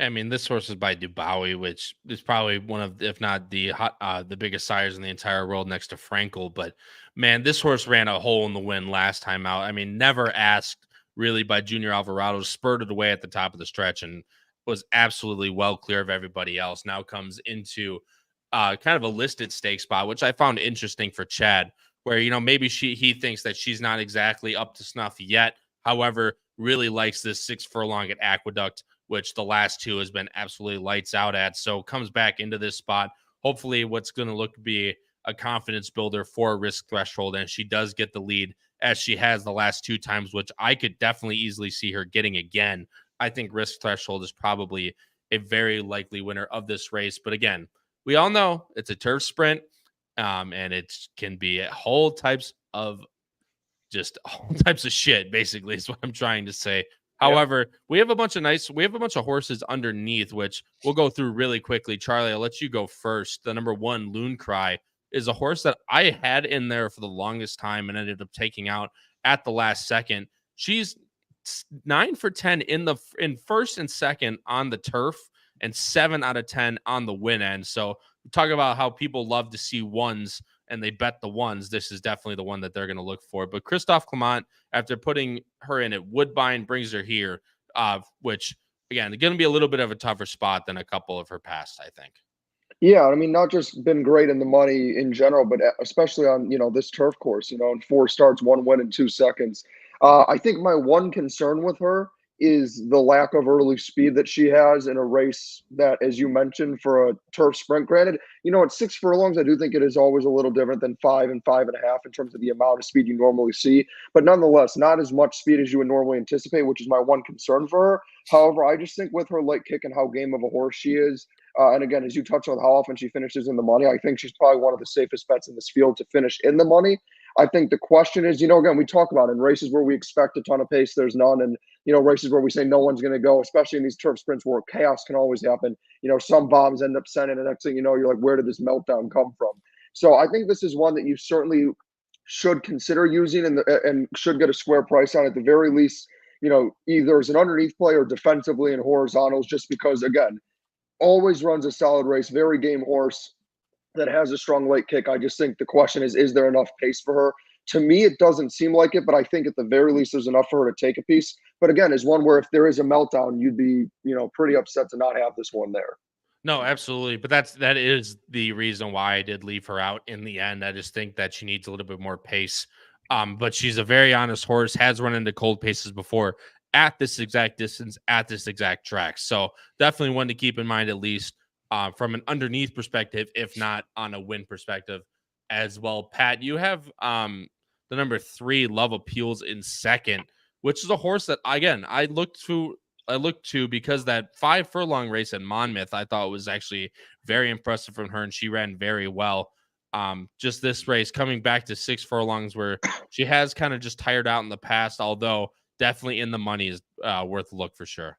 I mean, this horse is by Dubawi, which is probably one of, if not the biggest sires in the entire world next to Frankel. But man, this horse ran a hole in the wind last time out. I mean, never asked really by Junior Alvarado, spurted away at the top of the stretch and was absolutely well clear of everybody else. Now comes into kind of a listed stake spot, which I found interesting for Chad, where, maybe he thinks that she's not exactly up to snuff yet. However, really likes this 6 furlong at Aqueduct, which the last 2 has been absolutely lights out at. So comes back into this spot. Hopefully what's going to look to be a confidence builder for Risk Threshold. And she does get the lead as she has the last 2 times, which I could definitely easily see her getting again. I think Risk Threshold is probably a very likely winner of this race. But again, we all know it's a turf sprint and it can be whole types of shit, basically, is what I'm trying to say. However, we have a bunch of horses underneath, which we'll go through really quickly. Charlie, I'll let you go first. The number 1, Loon Cry, is a horse that I had in there for the longest time and ended up taking out at the last second. She's 9 for 10 in first and second on the turf and 7 out of 10 on the win end. So talk about how people love to see ones and they bet the ones. This is definitely the one that they're going to look for. But Christophe Clement, after putting her in at Woodbine, brings her here, which, again, going to be a little bit of a tougher spot than a couple of her past, I think. Yeah, I mean, not just been great in the money in general, but especially on, this turf course, in 4 starts, 1 win in 2 seconds. I think my one concern with her is the lack of early speed that she has in a race that, as you mentioned, for a turf sprint. Granted, at 6 furlongs, I do think it is always a little different than 5 and 5.5 in terms of the amount of speed you normally see. But nonetheless, not as much speed as you would normally anticipate, which is my one concern for her. However, I just think with her late kick and how game of a horse she is, and again, as you touched on how often she finishes in the money, I think she's probably one of the safest bets in this field to finish in the money. I think the question is, again, we talk about in races where we expect a ton of pace, there's none, and races where we say no one's going to go, especially in these turf sprints where chaos can always happen. Some bombs end up sending, and next thing you know, you're like, where did this meltdown come from? So I think this is one that you certainly should consider using and should get a square price on at the very least. Either as an underneath play or defensively in horizontals, just because, again, always runs a solid race, very game horse that has a strong late kick. I just think the question is there enough pace for her? To me, it doesn't seem like it, but I think at the very least there's enough for her to take a piece. But again, is one where if there is a meltdown, you'd be, pretty upset to not have this one there. No, absolutely. But that is the reason why I did leave her out in the end. I just think that she needs a little bit more pace. But she's a very honest horse, has run into cold paces before at this exact distance, at this exact track. So definitely one to keep in mind, at least from an underneath perspective, if not on a win perspective as well. Pat, you have the number 3, Love Appeals, in second, which is a horse that, again, I looked to because that 5 furlong race at Monmouth, I thought was actually very impressive from her, and she ran very well. Just this race coming back to 6 furlongs where she has kind of just tired out in the past, although definitely in the money is worth a look for sure.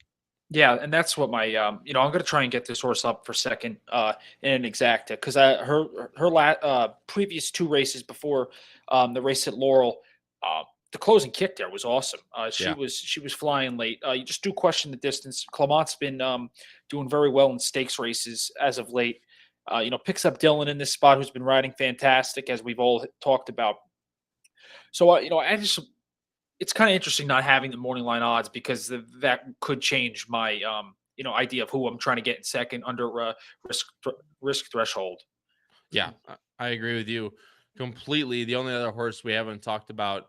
Yeah, and that's what my I'm going to try and get this horse up for second in an exacta, because her previous 2 races before the race at Laurel, the closing kick there was awesome. She was flying late. You just do question the distance. Clement's been doing very well in stakes races as of late. Picks up Dylan in this spot, who's been riding fantastic, as we've all talked about. So it's kind of interesting not having the morning line odds, because that could change my idea of who I'm trying to get in second under risk threshold. Yeah, I agree with you completely. The only other horse we haven't talked about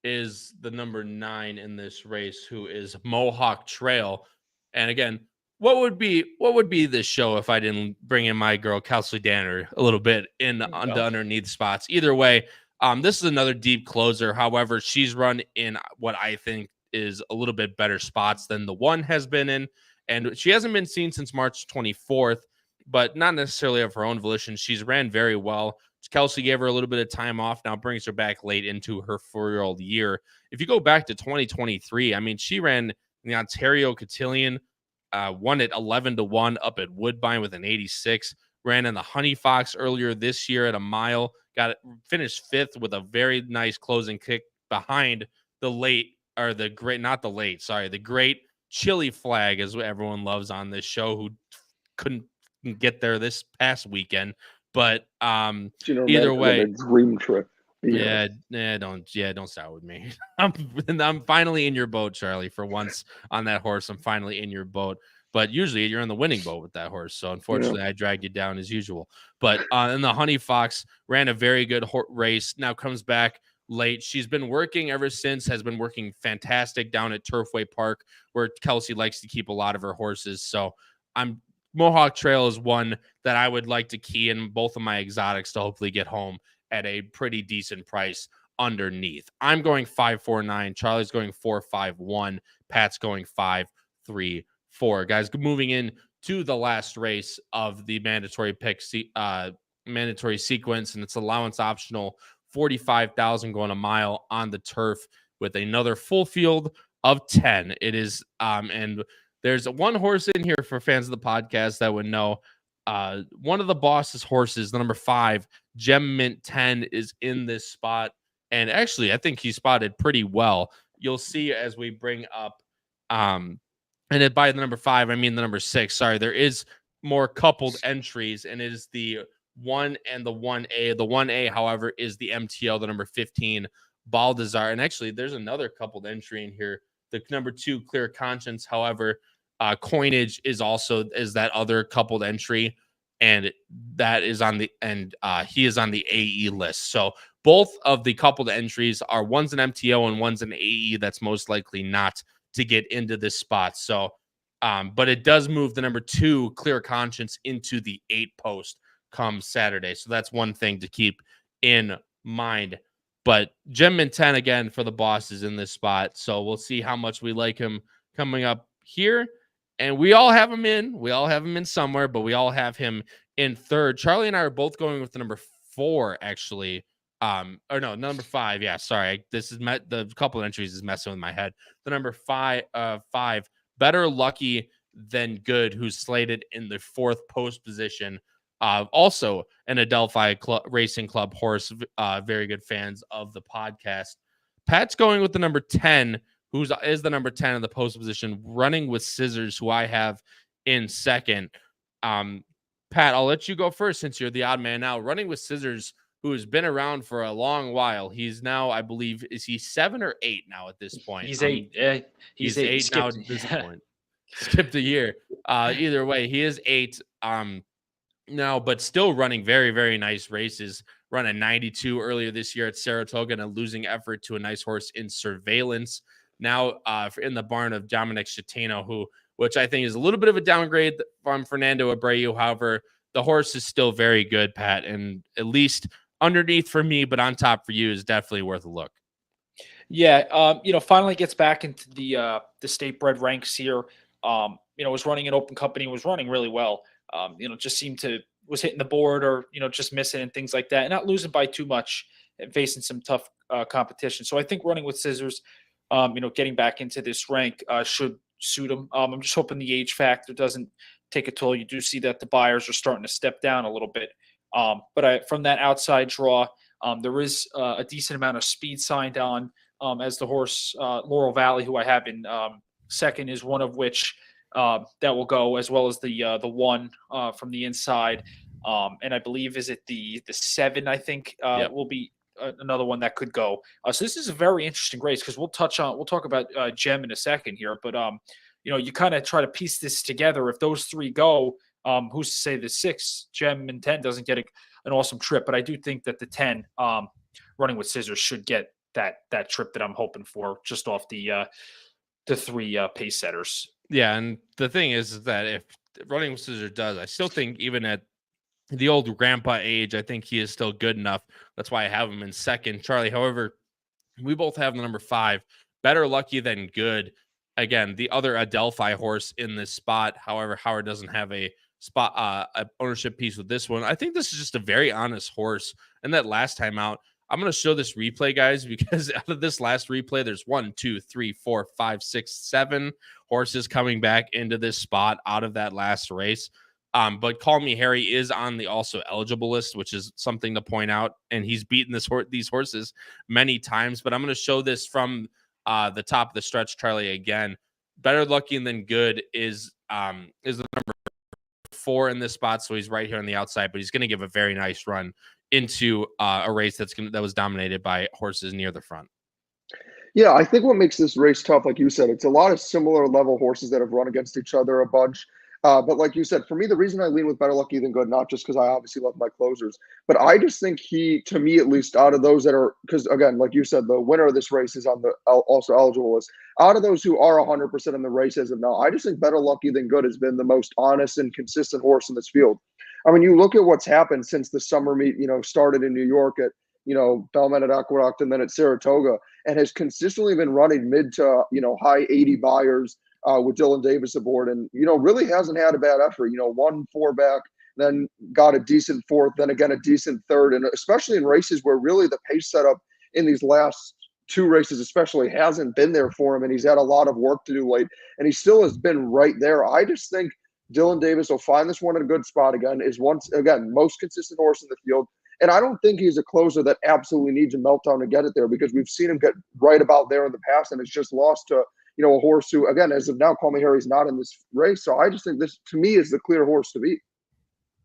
is the number 9 in this race, who is Mohawk Trail. And again, what would be this show if I didn't bring in my girl Kelsey Danner a little bit in the underneath spots? Either way, this is another deep closer. However, she's run in what I think is a little bit better spots than the one has been in, and she hasn't been seen since March 24th, but not necessarily of her own volition. She's ran very well. Kelsey gave her a little bit of time off, now brings her back late into her 4-year-old year. If you go back to 2023, I mean, she ran the Ontario Cotillion, won at 11-1 up at Woodbine with an 86, ran in the Honey Fox earlier this year at a mile, finished 5th with a very nice closing kick behind the great Chili Flag, as everyone loves on this show, who couldn't get there this past weekend. But either way, dream trip. Don't start with me. I'm finally in your boat, Charlie. For once on that horse, I'm finally in your boat. But usually you're in the winning boat with that horse. So unfortunately, I dragged you down as usual. But in the Honey Fox, ran a very good race. Now comes back late. She's been working ever since, has been working fantastic down at Turfway Park, where Kelsey likes to keep a lot of her horses. So Mohawk Trail is one that I would like to key in both of my exotics to hopefully get home at a pretty decent price underneath. I'm going 549. Charlie's going 451. Pat's going 534. Guys, moving in to the last race of the mandatory mandatory sequence, and it's allowance optional 45,000 going a mile on the turf with another full field of 10. It is and there's one horse in here for fans of the podcast that would know. One of the boss's horses, the number 5, Gem Mint 10, is in this spot. And actually, I think he spotted pretty well. You'll see as we bring up, and by the number 5, I mean the number 6. Sorry, there is more coupled entries, and it is the 1 and the 1A. The 1A, however, is the MTL, the number 15, Baldassar. And actually, there's another coupled entry in here. The number 2, Clear Conscience, however, Coinage is that other coupled entry, and that is on the he is on the AE list. So both of the coupled entries are one's an MTO and one's an AE that's most likely not to get into this spot. So but it does move the number 2, Clear Conscience, into the 8 post come Saturday. So that's one thing to keep in mind. But Gem Mint 10 again for the boss is in this spot. So we'll see how much we like him coming up here. And we all have him in. We all have him in somewhere, but we all have him in third. Charlie and I are both going with the number 4, actually, Or no, number 5. Yeah, sorry. This is the couple of entries is messing with my head. The number 5, Better Lucky Than Good, who's slated in the 4th post position. Also an Adelphi Racing Club horse. Very good fans of the podcast. Pat's going with the number 10, is the number 10 in the post position, Running with Scissors, who I have in second. Pat, I'll let you go first since you're the odd man out. Running with Scissors, who has been around for a long while. He's now, I believe, is he 7 or 8 now at this point? He's 8. He's 8 now at this point. Skipped a year. Either way, he is 8 now, but still running very, very nice races. Run a 92 earlier this year at Saratoga and a losing effort to a nice horse in Surveillance. Now in the barn of Dominic Chatano, which I think is a little bit of a downgrade from Fernando Abreu. However, the horse is still very good, Pat, and at least underneath for me, but on top for you is definitely worth a look. Yeah, finally gets back into the state bred ranks here. Was running an open company, was running really well. Just was hitting the board or, just missing and things like that, and not losing by too much and facing some tough competition. So I think Running with Scissors, getting back into this rank should suit him. I'm just hoping the age factor doesn't take a toll. You do see that the buyers are starting to step down a little bit. But from that outside draw, there is a decent amount of speed signed on as the horse Laurel Valley, who I have in second, is one of which that will go, as well as the one from the inside. And I believe, is it the 7, I think, will be another one that could go. So this is a very interesting race because we'll talk about Gem in a second here. But, you kind of try to piece this together. If those 3 go, who's to say the 6, Gem, and 10 doesn't get an awesome trip? But I do think that the 10, Running with Scissors, should get that trip that I'm hoping for, just off the 3 pace setters. Yeah, and the thing is that if Running with Scissors does, I still think even at the old grandpa age, I think he is still good enough. That's why I have him in second. Charlie, however, we both have the number 5, Better Lucky Than Good. Again, the other Adelphi horse in this spot. However, Howard doesn't have a spot ownership piece with this one. I think this is just a very honest horse. And that last time out, I'm going to show this replay, guys, because out of this last replay, there's 1, 2, 3, 4, 5, 6, 7 horses coming back into this spot out of that last race. But Call Me Harry is on the also eligible list, which is something to point out. And he's beaten these horses many times. But I'm going to show this from the top of the stretch, Charlie, again. Better Lucky Than Good is the number 4 in this spot. So he's right here on the outside, but he's going to give a very nice run into a race that was dominated by horses near the front. Yeah, I think what makes this race tough, like you said, it's a lot of similar level horses that have run against each other a bunch. But like you said, for me, the reason I lean with Better Lucky Than Good, not just because I obviously love my closers, but I just think he, to me at least, out of those that are, because again, like you said, the winner of this race is on the also eligible list. Out of those who are 100% in the race as of now, I just think Better Lucky Than Good has been the most honest and consistent horse in this field. I mean, you look at what's happened since the summer meet, started in New York at, Belmont at Aqueduct and then at Saratoga, and has consistently been running mid to, high 80 buyers with Dylan Davis aboard, and, really hasn't had a bad effort, won 4 back, then got a decent 4th, then again, a decent 3rd. And especially in races where really the pace setup in these last 2 races, especially, hasn't been there for him. And he's had a lot of work to do late, and he still has been right there. I just think Dylan Davis will find this one in a good spot again, is once again, most consistent horse in the field. And I don't think he's a closer that absolutely needs a meltdown to get it there, because we've seen him get right about there in the past, and it's just lost to, a horse who, again, as of now, Call Me Harry's not in this race. So I just think this, to me, is the clear horse to beat.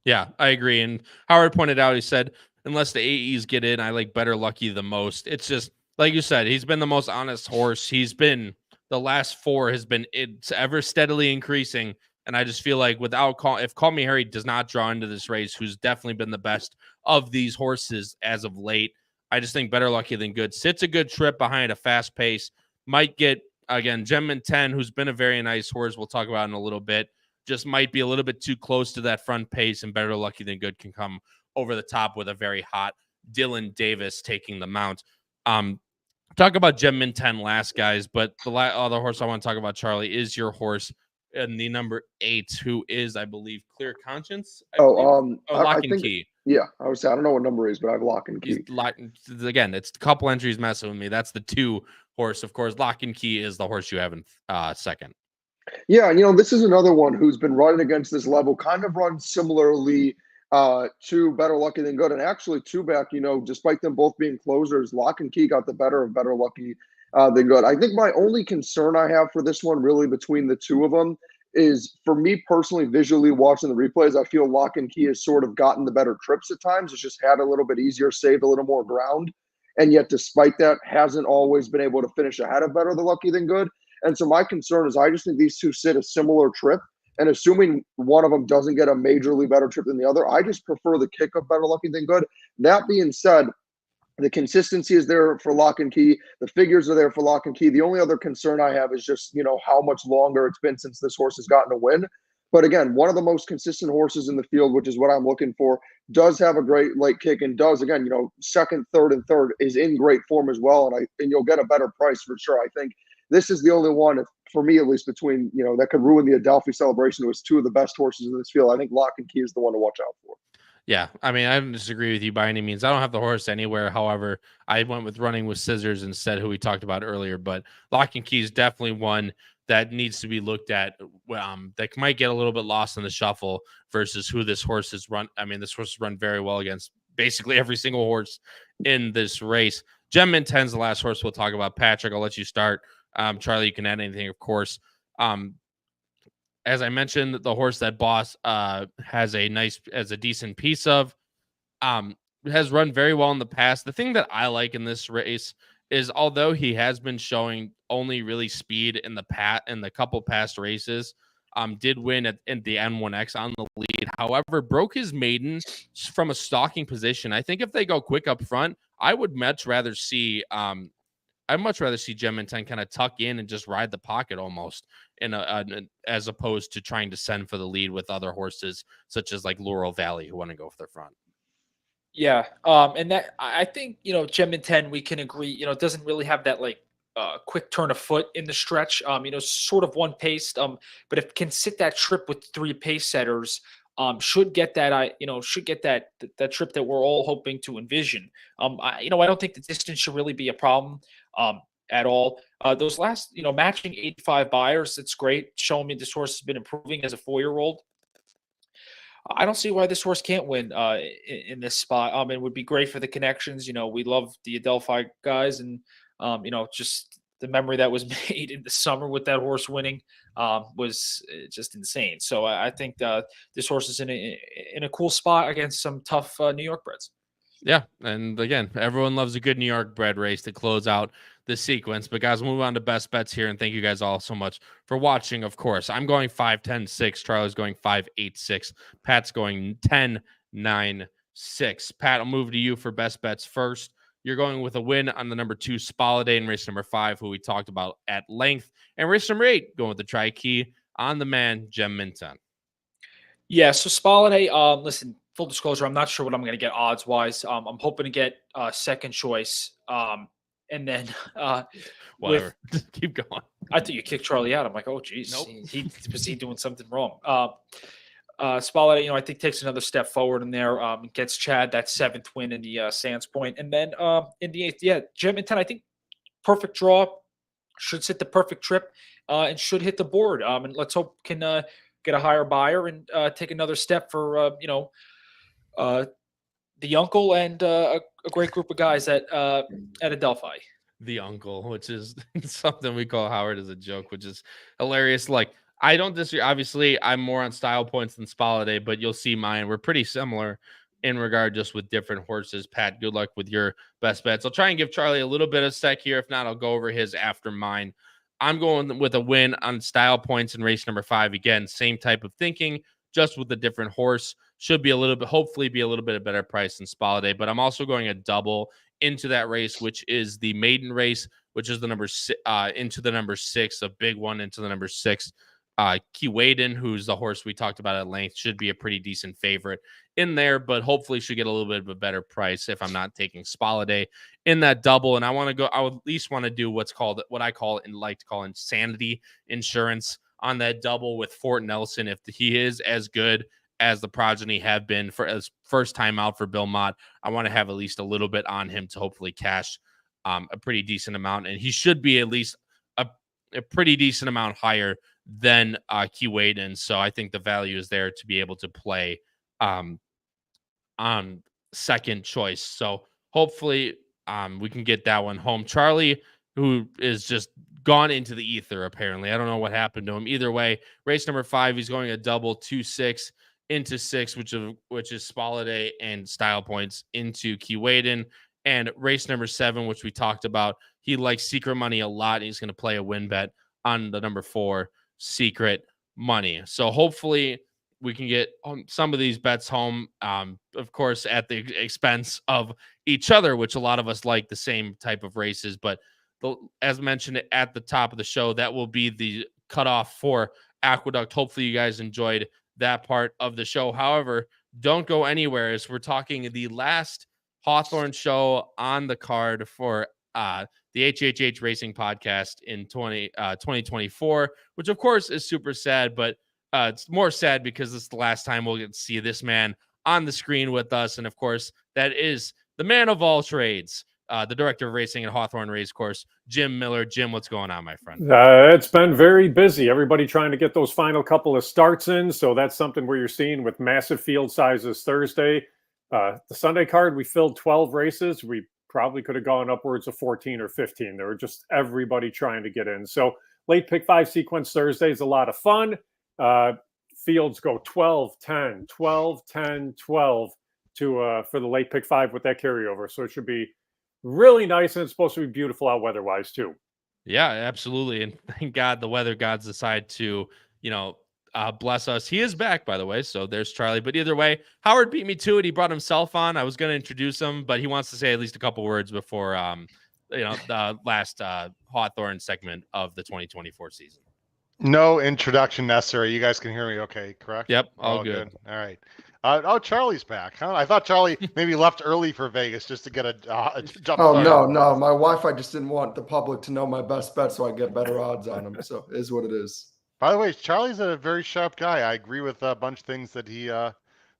Yeah, I agree. And Howard pointed out, he said, unless the AEs get in, I like Better Lucky the most. It's just, like you said, he's been the most honest horse. He's been, the last 4 has been, it's ever steadily increasing. And I just feel like if Call Me Harry does not draw into this race, who's definitely been the best of these horses as of late, I just think Better Lucky Than Good sits a good trip behind a fast pace. Might get, again, Gem and 10, who's been a very nice horse, we'll talk about in a little bit, just might be a little bit too close to that front pace, and Better Lucky Than Good can come over the top with a very hot Dylan Davis taking the mount. Talk about Gem and 10 last, guys, but the other horse I want to talk about, Charlie, is your horse and the number 8, who is, I believe, Clear Conscience. Lock and Key. Yeah, I would say I don't know what number he is, but I have Lock and Key. Again, it's a couple entries messing with me. That's the 2 horse. Of course, Lock and Key is the horse you have in second. Yeah, and this is another one who's been running against this level, kind of runs similarly to Better Lucky Than Good. And actually, two back, despite them both being closers, Lock and Key got the better of Better Lucky Than Good. I think my only concern I have for this one, really, between the two of them, is for me personally, visually watching the replays, I feel Lock and Key has sort of gotten the better trips at times. It's just had a little bit easier, saved a little more ground. And yet, despite that, hasn't always been able to finish ahead of Better Lucky Than Good. And so my concern is I just think these two sit a similar trip. And assuming one of them doesn't get a majorly better trip than the other, I just prefer the kick of Better Lucky Than Good. That being said, the consistency is there for Lock and Key. The figures are there for Lock and Key. The only other concern I have is just, how much longer it's been since this horse has gotten a win. But again, one of the most consistent horses in the field, which is what I'm looking for, does have a great late kick and does, again, second, third, and third is in great form as well. And you'll get a better price for sure. I think this is the only one, for me at least, between, that could ruin the Adelphi celebration. It was two of the best horses in this field. I think Lock and Key is the one to watch out for. Yeah, I mean, I don't disagree with you by any means. I don't have the horse anywhere. However, I went with Running with Scissors instead, who we talked about earlier. But Lock and Key is definitely one that needs to be looked at. That might get a little bit lost in the shuffle versus who this horse has run. I mean, this horse has run very well against basically every single horse in this race. Gem Mint 10's the last horse we'll talk about. Patrick, I'll let you start. Charlie, you can add anything, of course. As I mentioned, the horse that Boss has a decent piece of, has run very well in the past. The thing that I like in this race is, although he has been showing only really speed in the couple past races, did win in the N1X on the lead. However, broke his maiden from a stalking position. I think if they go quick up front, I would much rather see Gem Mint 10 kind of tuck in and just ride the pocket almost as opposed to trying to send for the lead with other horses such as like Laurel Valley who want to go for the front. Yeah. And that, I think, Gem Mint 10, we can agree, doesn't really have that quick turn of foot in the stretch, sort of one paced, but if it can sit that trip with 3 pace setters, should get that trip that we're all hoping to envision. I don't think the distance should really be a problem at all. Those last, matching 85 buyers, that's great. Showing me this horse has been improving as a 4-year-old. I don't see why this horse can't win in this spot. It would be great for the connections. We love the Adelphi guys, and just the memory that was made in the summer with that horse winning was just insane. So I think this horse is in a cool spot against some tough New York breds. Yeah, and again, everyone loves a good New York bred race to close out the sequence. But guys, we'll move on to best bets here, and thank you guys all so much for watching. Of course, I'm going 5, 10, 6. Charlie's going 5, 8, 6. Pat's going 10, 9, 6. Pat, I'll move to you for best bets first. You're going with a win on the number 2 Spaladay in race number 5, who we talked about at length, and race number 8 going with the tri-key on the man Gem Mint 10. Yeah, so Spaladay, listen, full disclosure, I'm not sure what I'm going to get odds-wise. I'm hoping to get second choice. And then whatever. Keep going. I thought you kicked Charlie out. I'm like, oh, geez. Nope. Was he doing something wrong? Spaladay, I think takes another step forward in there. Gets Chad that 7th win in the Sands Point. And then in the 8th, Gem Mint 10, I think perfect draw. Should sit the perfect trip and should hit the board. And let's hope can get a higher buyer and take another step for, the uncle and a great group of guys at Adelphi. The uncle, which is something we call Howard as a joke, which is hilarious. Like, I don't disagree. Obviously, I'm more on style points than Spaladay, but you'll see mine. We're pretty similar in regard just with different horses. Pat, good luck with your best bets. I'll try and give Charlie a little bit of sec here. If not, I'll go over his after mine. I'm going with a win on style points in race number 5. Again, same type of thinking, just with a different horse. Should be hopefully be a little bit of better price than Spaladay, but I'm also going a double into that race, which is the maiden race, which is the number 6, into the number 6, a big one into the number 6. Keewaydin, who's the horse we talked about at length, should be a pretty decent favorite in there, but hopefully should get a little bit of a better price if I'm not taking Spaladay in that double. And I would at least want to do what I call and like to call insanity insurance on that double with Fort Nelson. If he is as good as the progeny have been for as first time out for Belmont. I want to have at least a little bit on him to hopefully cash a pretty decent amount, and he should be at least a pretty decent amount higher than Keewaydin. So I think the value is there to be able to play on second choice. So hopefully we can get that one home. Charlie, who is just gone into the ether, apparently. I don't know what happened to him. Either way, race number 5, he's going a double 2-6 into 6, which is Spaladay and style points into Keewaydin. And race number 7, which we talked about, he likes Secret Money a lot. And he's going to play a win bet on the number 4, Secret Money. So hopefully we can get some of these bets home, of course, at the expense of each other, which a lot of us like the same type of races. But as mentioned at the top of the show, that will be the cutoff for Aqueduct. Hopefully you guys enjoyed that part of the show. However, don't go anywhere, as we're talking the last Hawthorne show on the card for the HHH Racing Podcast in 2024, which of course is super sad, but it's more sad because it's the last time we'll get to see this man on the screen with us. And of course, that is the man of all trades, the director of racing at Hawthorne Racecourse, Jim Miller. Jim, what's going on, my friend? It's been very busy. Everybody trying to get those final couple of starts in. So that's something where you're seeing with massive field sizes Thursday. The Sunday card, we filled 12 races. We probably could have gone upwards of 14 or 15. There were just everybody trying to get in. So late pick 5 sequence Thursday is a lot of fun. Fields go 12, 10, 12, 10, 12 to for the late pick 5 with that carryover. So it should be really nice, and it's supposed to be beautiful out weather-wise too. Yeah, absolutely. And thank God the weather gods decide to, bless us. He is back, by the way. So there's Charlie. But either way, Howard beat me to it. He brought himself on. I was going to introduce him, but he wants to say at least a couple words before, the last Hawthorne segment of the 2024 season. No introduction necessary. You guys can hear me okay, correct? Yep, all good. All right. Charlie's back, huh? I thought Charlie maybe left early for Vegas just to get a jump. Oh, no. My Wi-Fi just didn't want the public to know my best bet, so I get better odds on them. So it is what it is. By the way, Charlie's a very sharp guy. I agree with a bunch of things that he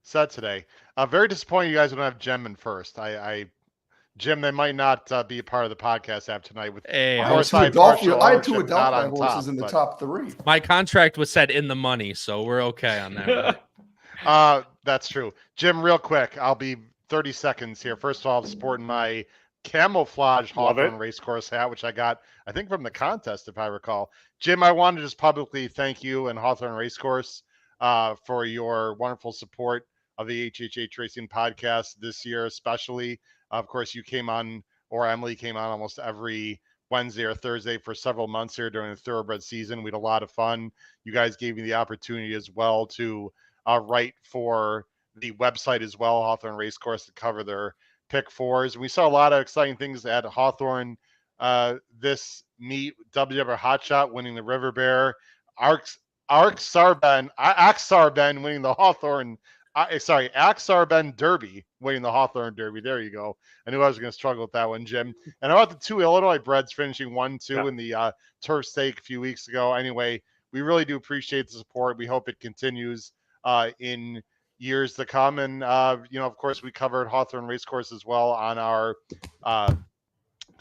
said today. Very disappointed you guys don't have Jim in first. Jim, they might not be a part of the podcast app tonight. With hey, I had two Adelphi horses in the top 3. My contract was set in the money, so we're okay on that. That's true. Jim, real quick, I'll be 30 seconds here. First of all, I'm sporting my camouflage Hawthorne Racecourse hat, which I got, I think, from the contest, if I recall. Jim, I want to just publicly thank you and Hawthorne Racecourse for your wonderful support of the HHH Racing Podcast this year, especially. Of course, you came on, or Emily came on almost every Wednesday or Thursday for several months here during the thoroughbred season. We had a lot of fun. You guys gave me the opportunity as well to write for the website as well, Hawthorne Racecourse, to cover their pick 4s. We saw a lot of exciting things at Hawthorne this meet. WW Hotshot winning the River Bear. Aksarben winning the Hawthorne. Aksarben Derby winning the Hawthorne Derby. There you go. I knew I was going to struggle with that one, Jim. And about the 2 Illinois breds finishing 1-2 in the turf stake a few weeks ago. Anyway, we really do appreciate the support. We hope it continues in years to come. And, of course, we covered Hawthorne Racecourse as well on our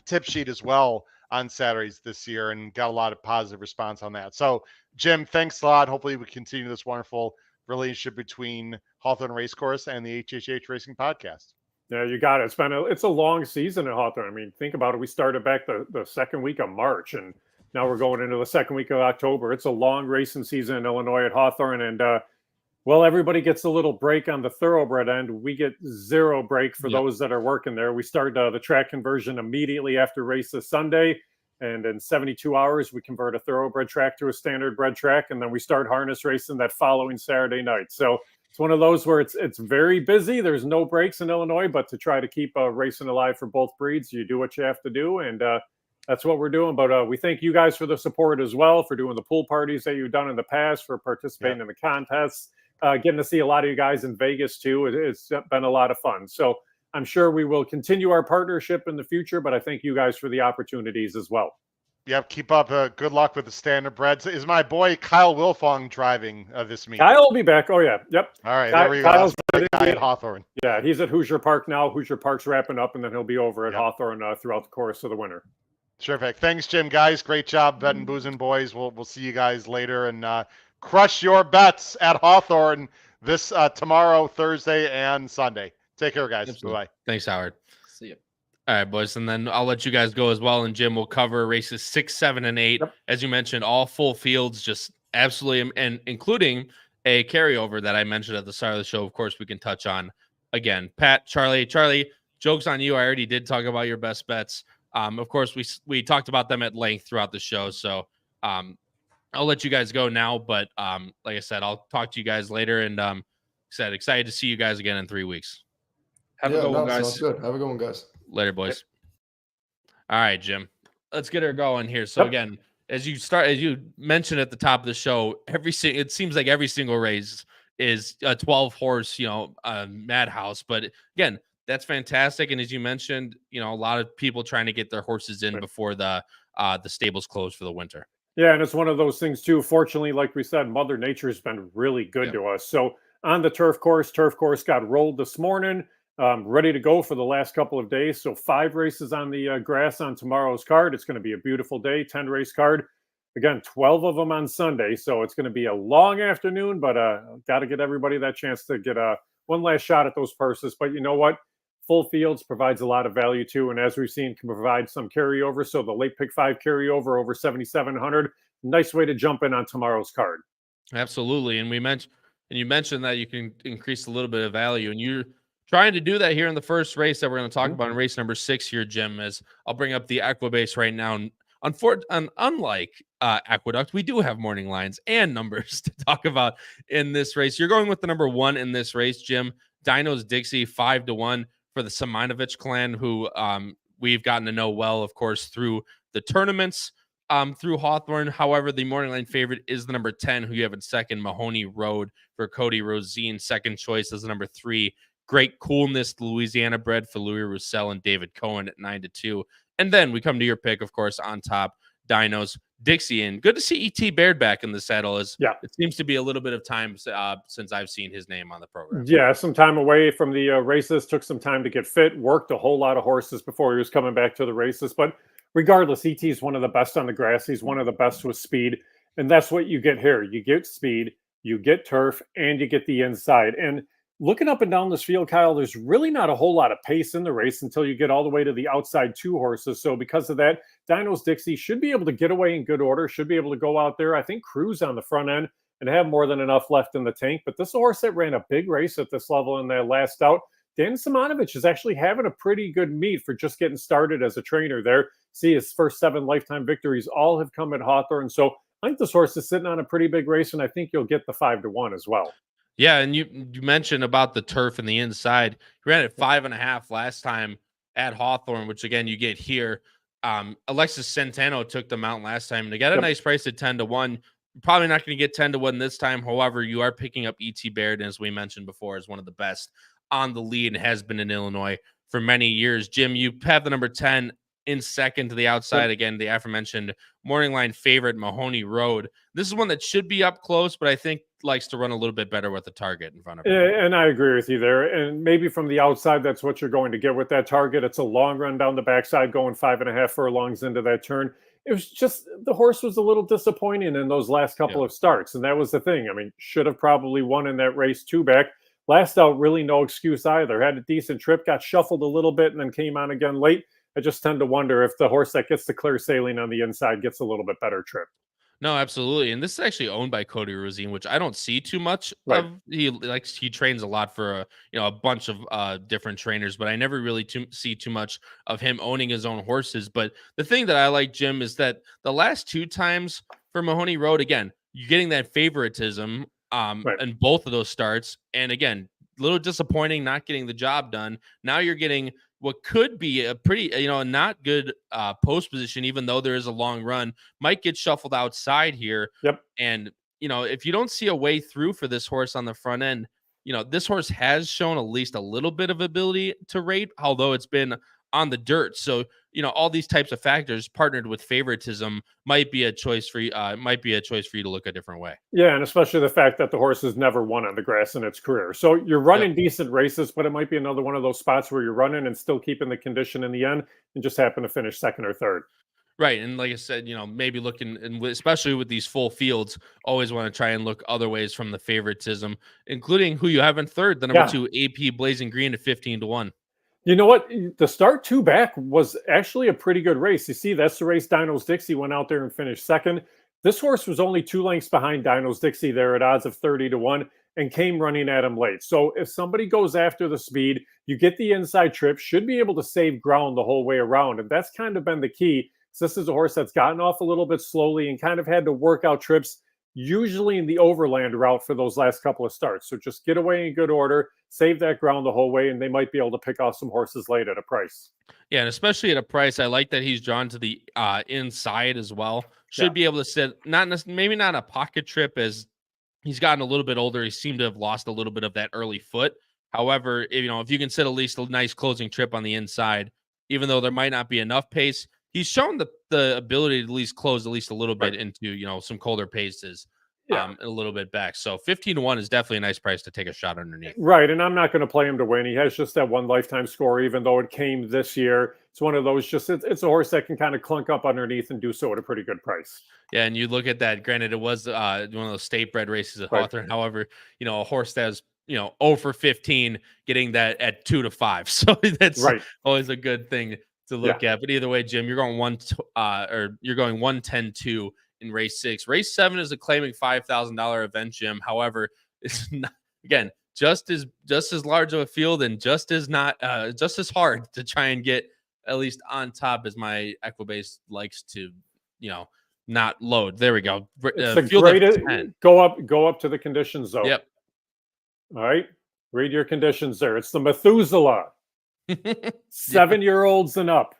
tip sheet as well on Saturdays this year, and got a lot of positive response on that. So, Jim, thanks a lot. Hopefully we continue this wonderful relationship between Hawthorne Racecourse and the HHH Racing Podcast. Yeah, you got it. It's a long season at Hawthorne. I mean, think about it. We started back the second week of March, and now we're going into the second week of October. It's a long racing season in Illinois at Hawthorne, and everybody gets a little break on the thoroughbred end. We get zero break for those that are working there. We start the track conversion immediately after race this Sunday, and in 72 hours, we convert a thoroughbred track to a standard bred track, and then we start harness racing that following Saturday night. So it's one of those where it's very busy. There's no breaks in Illinois, but to try to keep racing alive for both breeds, you do what you have to do, and that's what we're doing. But we thank you guys for the support as well, for doing the pool parties that you've done in the past, for participating in the contests, getting to see a lot of you guys in Vegas too. It's been a lot of fun. So I'm sure we will continue our partnership in the future, but I thank you guys for the opportunities as well. Yep. Keep up. Good luck with the standardbreds. Is my boy Kyle Wilfong driving this meet? Kyle will be back. Oh yeah, yep. All right, there we go. Kyle's That's my guy at Hawthorne. Yeah, he's at Hoosier Park now. Hoosier Park's wrapping up, and then he'll be over at Yep. Hawthorne throughout the course of the winter. Terrific. Thanks, Jim. Guys, great job betting Boozin boys. We'll see you guys later, and crush your bets at Hawthorne this tomorrow, Thursday, and Sunday. Take care, guys. Bye. Thanks, Howard. See you. All right, boys, and then I'll let you guys go as well, and Jim will cover races 6, 7, and 8. Yep. As you mentioned, all full fields, just absolutely, and including a carryover that I mentioned at the start of the show. Of course, we can touch on again. Pat, Charlie, jokes on you. I already did talk about your best bets. Of course, we talked about them at length throughout the show, so I'll let you guys go now. But like I said, I'll talk to you guys later, and excited to see you guys again in 3 weeks. Have a good one, guys. Sounds good. Have a good one, guys. Later, boys. All right, Jim. Let's get her going here. So again, as you mentioned at the top of the show, it seems like every single race is a 12 horse, madhouse. But again, that's fantastic. And as you mentioned, a lot of people trying to get their horses in before the stables close for the winter. Yeah, and it's one of those things too. Fortunately, like we said, Mother Nature's been really good to us. So on the turf course got rolled this morning. Ready to go for the last couple of days. So 5 races on the grass on tomorrow's card. It's going to be a beautiful day, 10 race card. Again, 12 of them on Sunday. So it's going to be a long afternoon, but got to get everybody that chance to get one last shot at those purses. But you know what? Full fields provides a lot of value too. And as we've seen, can provide some carryover. So the late pick 5 carryover over 7,700. Nice way to jump in on tomorrow's card. Absolutely. And you mentioned that you can increase a little bit of value, and you're trying to do that here in the first race that we're going to talk about in race number 6 here, Jim, as I'll bring up the Equibase right now. Unlike Aqueduct, we do have morning lines and numbers to talk about in this race. You're going with the number 1 in this race, Jim. Dino's Dixie, 5-1 for the Simonovich clan, who we've gotten to know well, of course, through the tournaments through Hawthorne. However, the morning line favorite is the number 10, who you have in second, Mahoney Road for Cody Rosine. Second choice is the number 3, Great Coolness, Louisiana bred for Louis Roussel and David Cohen at 9-2. And then we come to your pick, of course, on top, Dinos Dixie. And good to see E.T. Baird back in the saddle. It seems to be a little bit of time since I've seen his name on the program. Yeah, some time away from the races, took some time to get fit, worked a whole lot of horses before he was coming back to the races. But regardless, E.T. is one of the best on the grass. He's one of the best with speed. And that's what you get here. You get speed, you get turf, and you get the inside. And looking up and down this field, Kyle, there's really not a whole lot of pace in the race until you get all the way to the outside 2 horses. So because of that, Dino's Dixie should be able to get away in good order, should be able to go out there, I think, cruise on the front end and have more than enough left in the tank. But this horse that ran a big race at this level in their last out, Dan Simonovich is actually having a pretty good meet for just getting started as a trainer there. See, his first 7 lifetime victories all have come at Hawthorne. So I think this horse is sitting on a pretty big race, and I think you'll get the 5-1 as well. Yeah, and you mentioned about the turf and the inside. You ran at 5.5 last time at Hawthorne, which again you get here. Alexis Centeno took them out last time, and they got a nice price at 10-1. You're probably not going to get 10-1 this time. However, you are picking up E.T. Baird, as we mentioned before, as one of the best on the lead and has been in Illinois for many years. Jim, you have the number 10 in second to the outside. Again, the aforementioned morning line favorite, Mahoney Road. This is one that should be up close, but I think likes to run a little bit better with the target in front of him. And I agree with you there. And maybe from the outside, that's what you're going to get with that target. It's a long run down the backside, going 5.5 furlongs into that turn. It was just, the horse was a little disappointing in those last couple of starts. And that was the thing. I mean, should have probably won in that race 2 back. Last out, really no excuse either. Had a decent trip, got shuffled a little bit, and then came on again late. I just tend to wonder if the horse that gets the clear sailing on the inside gets a little bit better trip. No, absolutely. And this is actually owned by Cody Rosine, which I don't see too much of. He trains a lot for a bunch of different trainers, but I never really see too much of him owning his own horses. But the thing that I like, Jim, is that the last 2 times for Mahoney Road, again, you're getting that favoritism in both of those starts. And again, a little disappointing not getting the job done. Now you're getting what could be a pretty, not good post position, even though there is a long run, might get shuffled outside here. And, if you don't see a way through for this horse on the front end, this horse has shown at least a little bit of ability to rate, although it's been on the dirt. So, all these types of factors partnered with favoritism might be a choice for you. Might be a choice for you to look a different way. Yeah, and especially the fact that the horse has never won on the grass in its career. So you're running decent races, but it might be another one of those spots where you're running and still keeping the condition in the end and just happen to finish second or third. Right. And like I said, maybe looking, and especially with these full fields, always want to try and look other ways from the favoritism, including who you have in third, the number 2 AP Blazing Green at 15-1. You know what? The start 2 back was actually a pretty good race. You see, that's the race Dinos Dixie went out there and finished second. This horse was only 2 lengths behind Dinos Dixie there at odds of 30-1 and came running at him late. So if somebody goes after the speed, you get the inside trip, should be able to save ground the whole way around. And that's kind of been the key. So this is a horse that's gotten off a little bit slowly and kind of had to work out trips, usually in the overland route for those last couple of starts. So just get away in good order, save that ground the whole way, and they might be able to pick off some horses late at a price. Yeah, and especially at a price, I like that he's drawn to the inside as well. Should be able to sit, maybe not a pocket trip, as he's gotten a little bit older. He seemed to have lost a little bit of that early foot. However, if you can sit at least a nice closing trip on the inside, even though there might not be enough pace, he's shown the ability to at least close at least a little bit into, some colder paces, a little bit back. So 15-1 is definitely a nice price to take a shot underneath. Right. And I'm not going to play him to win. He has just that one lifetime score, even though it came this year. It's one of those it's a horse that can kind of clunk up underneath and do so at a pretty good price. Yeah. And you look at that, granted, it was one of those state bred races at Hawthorne. However, a horse that was, 0 for 15, getting that at 2-5. So that's always a good thing to look at. But either way, Jim, you're going 110-2 in race 6. Race 7 is a claiming $5,000 event, Jim. However, it's not, again, just as large of a field and just as hard to try and get at least on top as my Equibase likes to, not load. There we go. Field of 10. Go up to the conditions zone. Yep. All right. Read your conditions there. It's the Methuselah. 7-year-olds and up.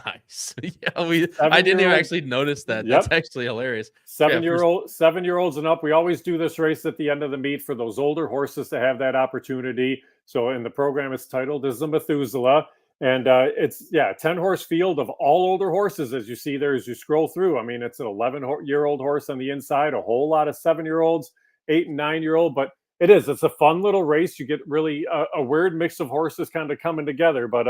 Nice. Yeah, I didn't even actually notice that. That's actually hilarious. 7-year-olds and up. We always do this race at the end of the meet for those older horses to have that opportunity. So in the program, it's titled is the Methuselah. And it's 10-horse field of all older horses, as you see there as you scroll through. I mean, it's an 11-year-old horse on the inside, a whole lot of 7-year-olds, 8 and 9-year-old, but it's a fun little race. You get really a weird mix of horses kind of coming together, but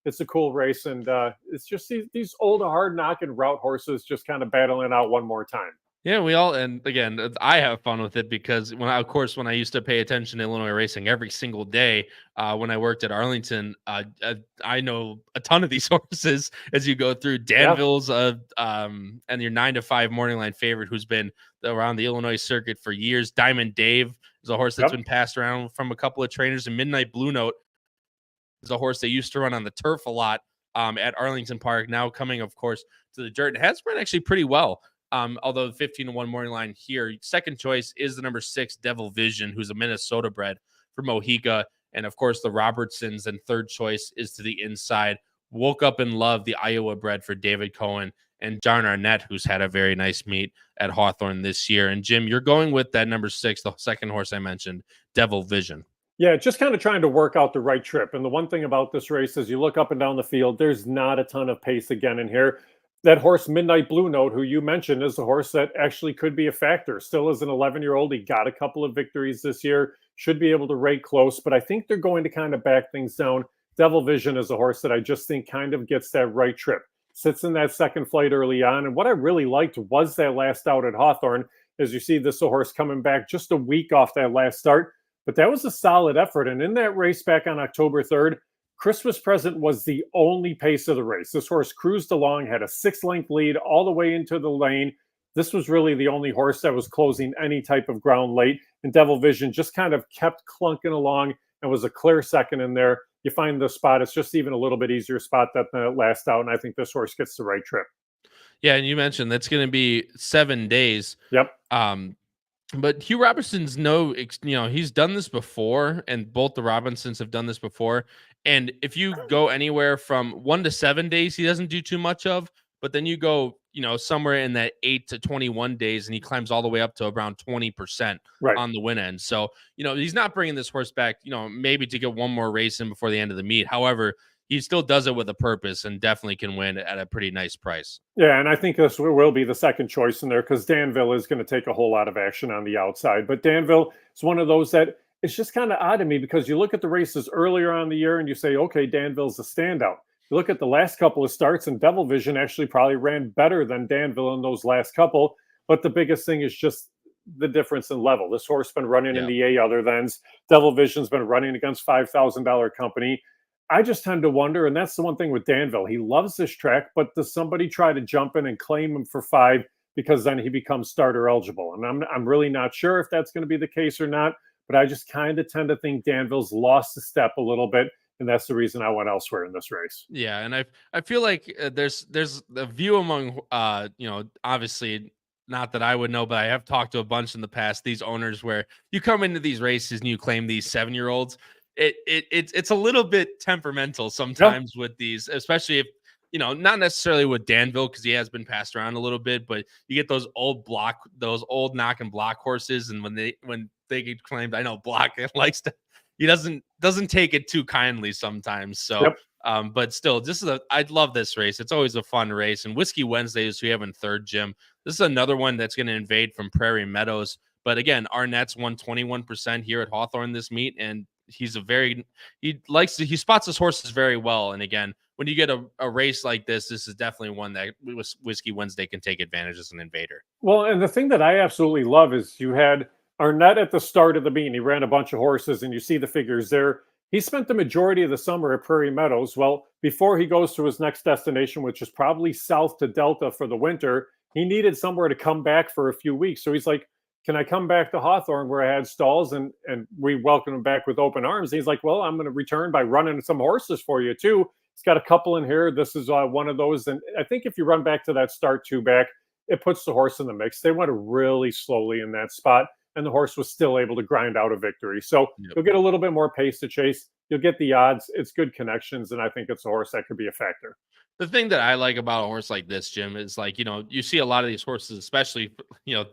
it's a cool race. And it's just these old, hard knocking route horses just kind of battling out one more time. Yeah, and again, I have fun with it because when I used to pay attention to Illinois racing every single day, when I worked at Arlington, I know a ton of these horses as you go through. Danville's and your 9-5 morning line favorite who's been around the Illinois circuit for years. Diamond Dave is a horse that's been passed around from a couple of trainers, and Midnight Blue Note is a horse that used to run on the turf a lot at Arlington Park, now coming, of course, to the dirt. It has run actually pretty well. Although the 15-1 morning line here, second choice is the number 6 Devil Vision, who's a Minnesota bred for Mohica, and of course the Robertsons. And third choice is to the inside. Woke Up in Love, the Iowa bred for David Cohen, and John Arnett, who's had a very nice meet at Hawthorne this year. And Jim, you're going with that number 6, the second horse I mentioned, Devil Vision. Yeah, just kind of trying to work out the right trip. And the one thing about this race is you look up and down the field, there's not a ton of pace again in here. That horse, Midnight Blue Note, who you mentioned, is a horse that actually could be a factor. Still is an 11-year-old. He got a couple of victories this year. Should be able to rate close, but I think they're going to kind of back things down. Devil Vision is a horse that I just think kind of gets that right trip. Sits in that second flight early on. And what I really liked was that last out at Hawthorne. As you see, this horse coming back just a week off that last start. But that was a solid effort. And in that race back on October 3rd, Christmas Present was the only pace of the race. This horse cruised along, had a 6-length lead all the way into the lane. This was really the only horse that was closing any type of ground late. And Devil Vision just kind of kept clunking along and was a clear second in there. You find the spot, it's just even a little bit easier spot than the last out. And I think this horse gets the right trip. Yeah, and you mentioned that's going to be 7 days. Yep. But Hugh Robinson's he's done this before, and both the Robinsons have done this before. And if you go anywhere from 1 to 7 days, he doesn't do too much of. But then you go, somewhere in that 8 to 21 days, and he climbs all the way up to around 20% on the win end. So, he's not bringing this horse back, maybe to get one more race in before the end of the meet. However, he still does it with a purpose and definitely can win at a pretty nice price. Yeah, and I think this will be the second choice in there because Danville is going to take a whole lot of action on the outside. But Danville is one of those that it's just kind of odd to me because you look at the races earlier on the year and you say, okay, Danville's a standout. You look at the last couple of starts and Devil Vision actually probably ran better than Danville in those last couple. But the biggest thing is just the difference in level. This horse been running in the A other thans. Devil Vision's been running against $5,000 company. I just tend to wonder, and that's the one thing with Danville. He loves this track, but does somebody try to jump in and claim him for 5 because then he becomes starter eligible? And I'm really not sure if that's going to be the case or not, but I just kind of tend to think Danville's lost a step a little bit, and that's the reason I went elsewhere in this race. Yeah, and I feel like there's a view among obviously not that I would know, but I have talked to a bunch in the past, these owners where you come into these races and you claim these 7-year-olds. It's a little bit temperamental sometimes with these, especially if not necessarily with Danville because he has been passed around a little bit, but you get those old knock and block horses, and when they get claimed, I know Block likes to, he doesn't take it too kindly sometimes. So, but still, I love this race. It's always a fun race. And Whiskey Wednesdays, we have in third, Jim. This is another one that's going to invade from Prairie Meadows. But again, Arnett's won 21% here at Hawthorne this meet, and he spots his horses very well. And again, when you get a race like this is definitely one that Whiskey Wednesday can take advantage as an invader. Well, and the thing that I absolutely love is you had Arnett at the start of the meet. He ran a bunch of horses, and you see the figures there. He spent the majority of the summer at Prairie Meadows. Well, before he goes to his next destination, which is probably south to Delta for the winter, he needed somewhere to come back for a few weeks. So he's like, can I come back to Hawthorne where I had stalls? And we welcome him back with open arms. And he's like, well, I'm going to return by running some horses for you too. He's got a couple in here. This is one of those. And I think if you run back to that start 2 back, it puts the horse in the mix. They went really slowly in that spot, and the horse was still able to grind out a victory. So you'll get a little bit more pace to chase. You'll get the odds. It's good connections, and I think it's a horse that could be a factor. The thing that I like about a horse like this, Jim, is like, you see a lot of these horses, especially,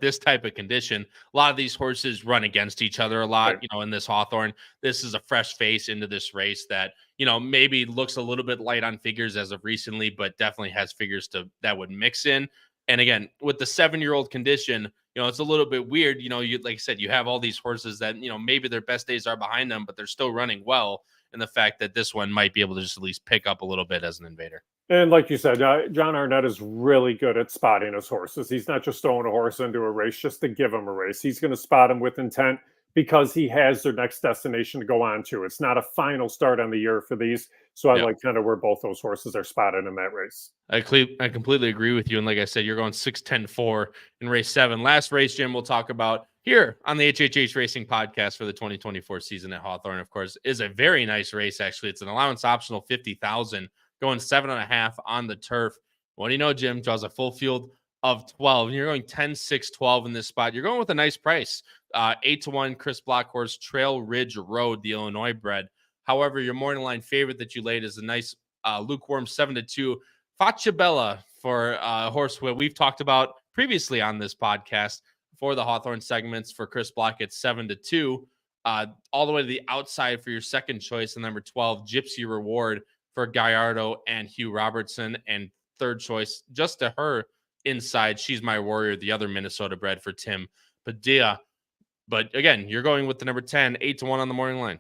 this type of condition, a lot of these horses run against each other a lot, in this Hawthorne. This is a fresh face into this race that, maybe looks a little bit light on figures as of recently, but definitely has figures that would mix in. And again, with the 7-year-old condition, it's a little bit weird. You like I said, you have all these horses that, maybe their best days are behind them, but they're still running well. And the fact that this one might be able to just at least pick up a little bit as an invader. And like you said, John Arnett is really good at spotting his horses. He's not just throwing a horse into a race just to give him a race. He's going to spot him with intent because he has their next destination to go on to. It's not a final start on the year for these. So I like kind of where both those horses are spotted in that race. I completely agree with you. And like I said, you're going 6-10-4 in race 7. Last race, Jim, we'll talk about here on the HHH Racing Podcast for the 2024 season at Hawthorne, of course, is a very nice race. Actually, it's an allowance optional 50,000, going 7.5 on the turf. What do you know, Jim? Draws a full field of 12. And you're going 10-6-12 in this spot. You're going with a nice price. 8-1 Chris Block horse, Trail Ridge Road, the Illinois bred. However, your morning line favorite that you laid is a nice lukewarm 7-2 Facciabella for a horse where we've talked about previously on this podcast for the Hawthorne segments. For Chris Block at 7-2, all the way to the outside for your second choice, and number 12 Gypsy Reward for Gallardo and Hugh Robertson, and third choice just to her inside She's My Warrior, the other Minnesota bred, for Tim Padilla. But again, you're going with the number 10, 8-1 on the morning line.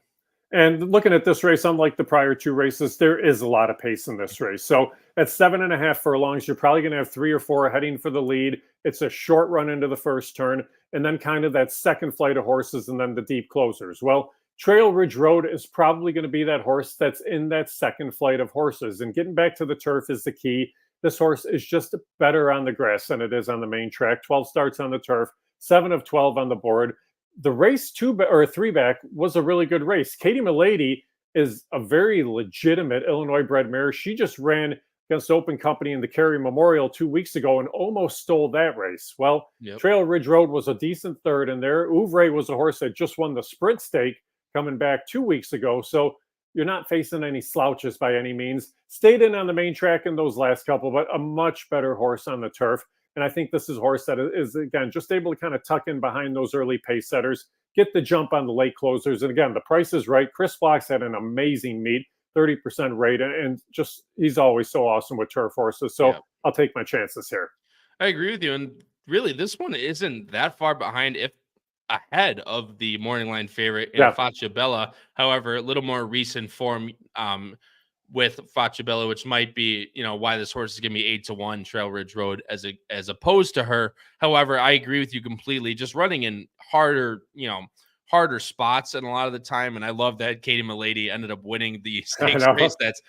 And looking at this race, unlike the prior 2 races, there is a lot of pace in this race. So at 7.5 furlongs, you're probably going to have 3 or 4 heading for the lead. It's a short run into the first turn, and then kind of that second flight of horses, and then the deep closers. Well, Trail Ridge Road is probably going to be that horse that's in that second flight of horses. And getting back to the turf is the key. This horse is just better on the grass than it is on the main track. 12 starts on the turf, 7 of 12 on the board. The race 3 back was a really good race. Katie Milady is a very legitimate Illinois bred mare. She just ran against Open Company in the Cary Memorial 2 weeks ago and almost stole that race. Well, Trail Ridge Road was a decent third in there. Ouvre was a horse that just won the sprint stake coming back 2 weeks ago. So you're not facing any slouches by any means. Stayed in on the main track in those last couple, but a much better horse on the turf. And I think this is a horse that is, again, just able to kind of tuck in behind those early pace setters, get the jump on the late closers. And again, the price is right. Chris Block's had an amazing meet, 30% rate, and just he's always so awesome with turf horses. So I'll take my chances here. I agree with you, and really, this one isn't that far behind, if ahead of the morning line favorite in Faccia Bella. However, a little more recent form with Faccia Bella, which might be, why this horse is going to be 8-1 Trail Ridge Road as opposed to her. However, I agree with you completely. Just running in harder spots and a lot of the time. And I love that Katie Milady ended up winning the stakes race that's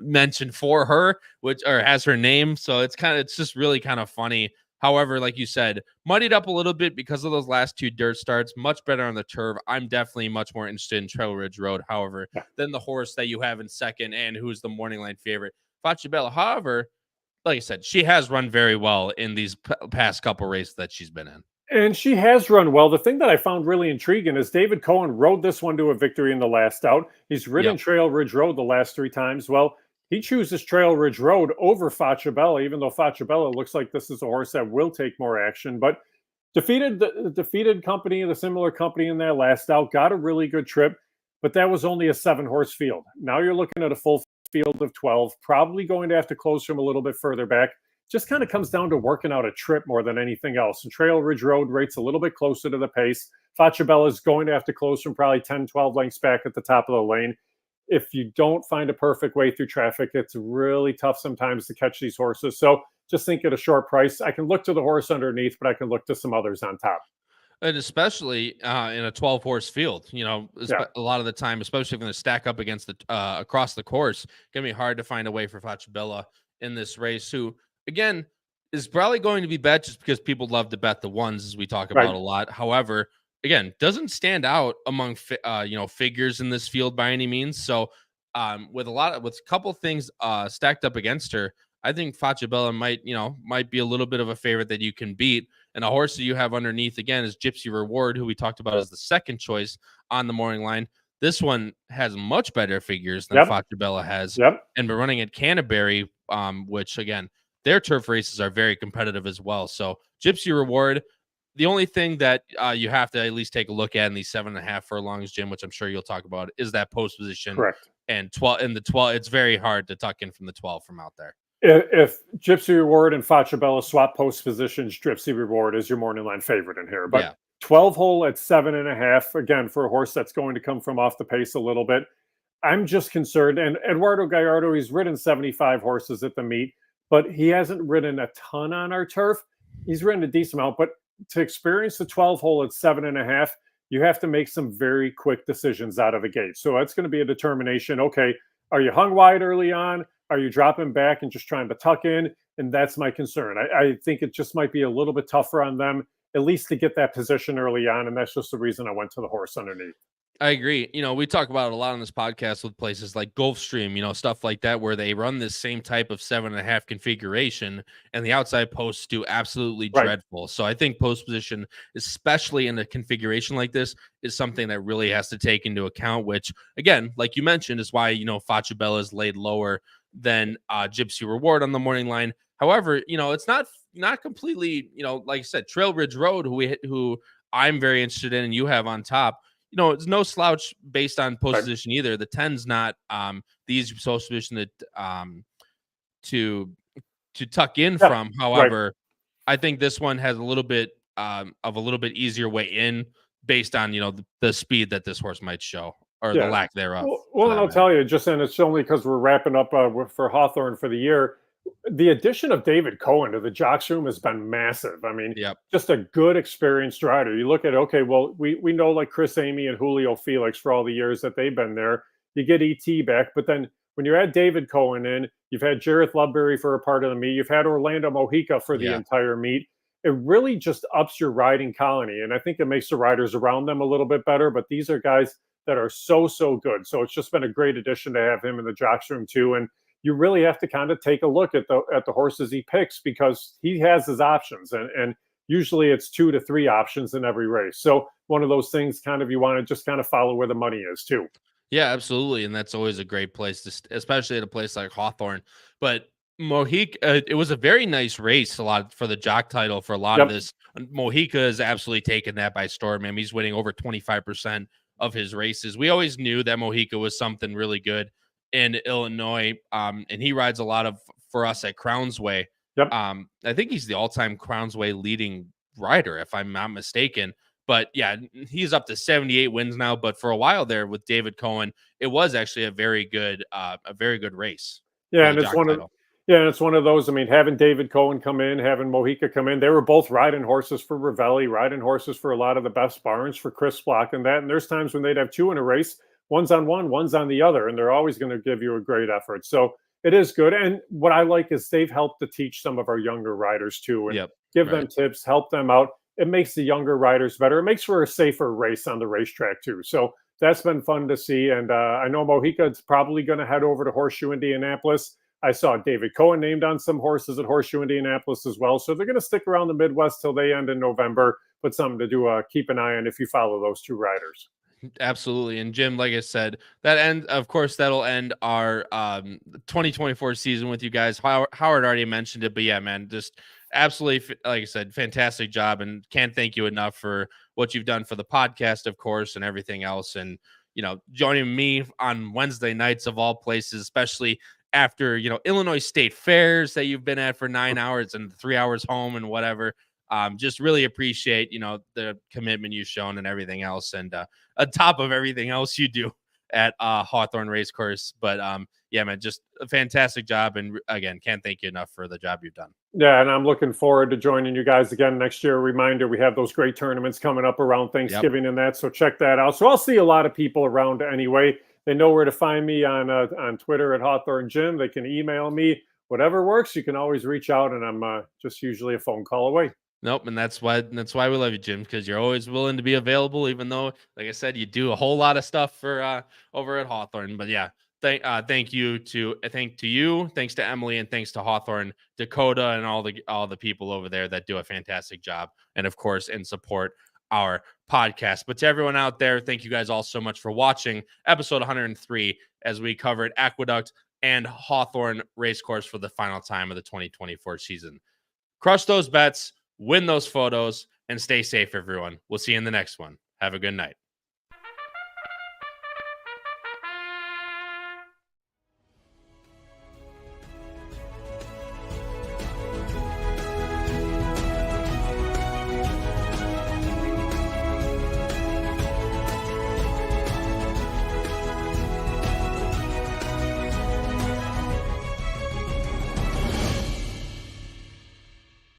mentioned for her, which has her name. So it's just really kind of funny. However, like you said, muddied up a little bit because of those last two dirt starts. Much better on the turf. I'm definitely much more interested in Trail Ridge Road, however, than the horse that you have in second and who's the morning line favorite, Faccia Bella. However, like I said, she has run very well in these past couple races that she's been in. And she has run well. The thing that I found really intriguing is David Cohen rode this one to a victory in the last out. He's ridden Trail Ridge Road the last 3 times. Well, he chooses Trail Ridge Road over Faccia Bella, even though Faccia Bella looks like this is a horse that will take more action. But defeated the similar company in that last out, got a really good trip, but that was only a 7-horse field. Now you're looking at a full field of 12, probably going to have to close from a little bit further back. Just kind of comes down to working out a trip more than anything else. And Trail Ridge Road rates a little bit closer to the pace. Faccia Bella is going to have to close from probably 10, 12 lengths back at the top of the lane. If you don't find a perfect way through traffic, it's really tough sometimes to catch these horses. So just think at a short price. I can look to the horse underneath, but I can look to some others on top. And especially in a 12-horse field, a lot of the time, especially if you're going to stack up against the across the course, it's going to be hard to find a way for Faccia Bella in this race, who, again, is probably going to be bet just because people love to bet the ones, as we talk about a lot. However, again, doesn't stand out among figures in this field by any means. So with a couple things stacked up against her, I think Faccia Bella might be a little bit of a favorite that you can beat. And a horse that you have underneath, again, is Gypsy Reward, who we talked about as the second choice on the morning line. This one has much better figures than Faccia Bella has. And we're running at Canterbury, which, again, their turf races are very competitive as well. So Gypsy Reward, the only thing that you have to at least take a look at in these 7.5 furlongs, Jim, which I'm sure you'll talk about, is that post position. Correct. And 12 in the 12, it's very hard to tuck in from the 12 from out there. If Gypsy Reward and Faccia Bella swap post positions, Gypsy Reward is your morning line favorite in here. But 12 hole at 7.5, again, for a horse that's going to come from off the pace a little bit. I'm just concerned. And Eduardo Gallardo, he's ridden 75 horses at the meet, but he hasn't ridden a ton on our turf. He's ridden a decent amount, but to experience the 12 hole at 7.5, you have to make some very quick decisions out of the gate. So that's going to be a determination. Okay, are you hung wide early on? Are you dropping back and just trying to tuck in? And that's my concern. I think it just might be a little bit tougher on them, at least to get that position early on. And that's just the reason I went to the horse underneath. I agree. We talk about it a lot on this podcast with places like Gulfstream, stuff like that, where they run this same type of 7.5 configuration and the outside posts do absolutely dreadful. So I think post position, especially in a configuration like this, is something that really has to take into account, which, again, like you mentioned, is why, Faccia Bella is laid lower than Gypsy Reward on the morning line. However, it's not completely, like I said, Trail Ridge Road, who I'm very interested in and you have on top. It's no slouch based on post position either. The 10's not the easy post position that to tuck in from. However, I think this one has a little bit of a little bit easier way in based on the speed that this horse might show or the lack thereof. Well, and I'll tell you, and it's only because we're wrapping up for Hawthorne for the year. The addition of David Cohen to the jocks room has been massive. I mean, just a good experienced rider. You look at, okay, well, we know like Chris Amy and Julio Felix for all the years that they've been there. You get ET back, but then when you add David Cohen in, you've had Jareth Ludbury for a part of the meet. You've had Orlando Mojica for the entire meet. It really just ups your riding colony. And I think it makes the riders around them a little bit better, but these are guys that are so good. So it's just been a great addition to have him in the jocks room too. And you really have to kind of take a look at the horses he picks because he has his options. And usually it's 2 to 3 options in every race. So one of those things kind of you want to just kind of follow where the money is too. Yeah, absolutely. And that's always a great place to, especially at a place like Hawthorne. But Mojica, it was a very nice race, a lot for the jock title for a lot of this. Mojica has absolutely taken that by storm. I mean, he's winning over 25% of his races. We always knew that Mojica was something really good. in Illinois, and he rides a lot for us at Crownsway. Yep. I think he's the all-time Crownsway leading rider, if I'm not mistaken. But yeah, he's up to 78 wins now. But for a while there with David Cohen, it was actually a very good race. Yeah, and it's one of those. I mean, having David Cohen come in, having Mojica come in, they were both riding horses for Ravelli, riding horses for a lot of the best barns for Chris Block and that. And there's times when they'd have two in a race, one's on one, one's on the other, and they're always going to give you a great effort. So it is good. And what I like is they've helped to teach some of our younger riders too, and give them tips, help them out. It makes the younger riders better. It makes for a safer race on the racetrack too. So that's been fun to see. And I know Mojica is probably going to head over to Horseshoe Indianapolis. I saw David Cohen named on some horses at Horseshoe Indianapolis as well. So they're going to stick around the Midwest till they end in November, but something to do, keep an eye on if you follow those two riders. Absolutely. And Jim, like I said, that'll end our 2024 season with you guys. Howard already mentioned it, but yeah, man, just absolutely, like I said, fantastic job, and can't thank you enough for what you've done for the podcast, of course, and everything else. And, joining me on Wednesday nights of all places, especially after, Illinois State fairs that you've been at for 9 hours and 3 hours home and whatever. Just really appreciate, the commitment you've shown and everything else. And on top of everything else you do at Hawthorne Racecourse. But yeah, man, just a fantastic job. And again, can't thank you enough for the job you've done. Yeah, and I'm looking forward to joining you guys again next year. Reminder, we have those great tournaments coming up around Thanksgiving and that. So check that out. So I'll see a lot of people around anyway. They know where to find me on Twitter at Hawthorne Jim. They can email me. Whatever works, you can always reach out, and I'm just usually a phone call away. Nope, and that's why we love you, Jim, because you're always willing to be available, even though, like I said, you do a whole lot of stuff for over at Hawthorne. But yeah, thanks to you, thanks to Emily, and thanks to Hawthorne, Dakota, and all the people over there that do a fantastic job, and of course, and support our podcast. But to everyone out there, thank you guys all so much for watching episode 103 as we covered Aqueduct and Hawthorne Racecourse for the final time of the 2024 season. Crush those bets, win those photos, and stay safe, everyone. We'll see you in the next one. Have a good night.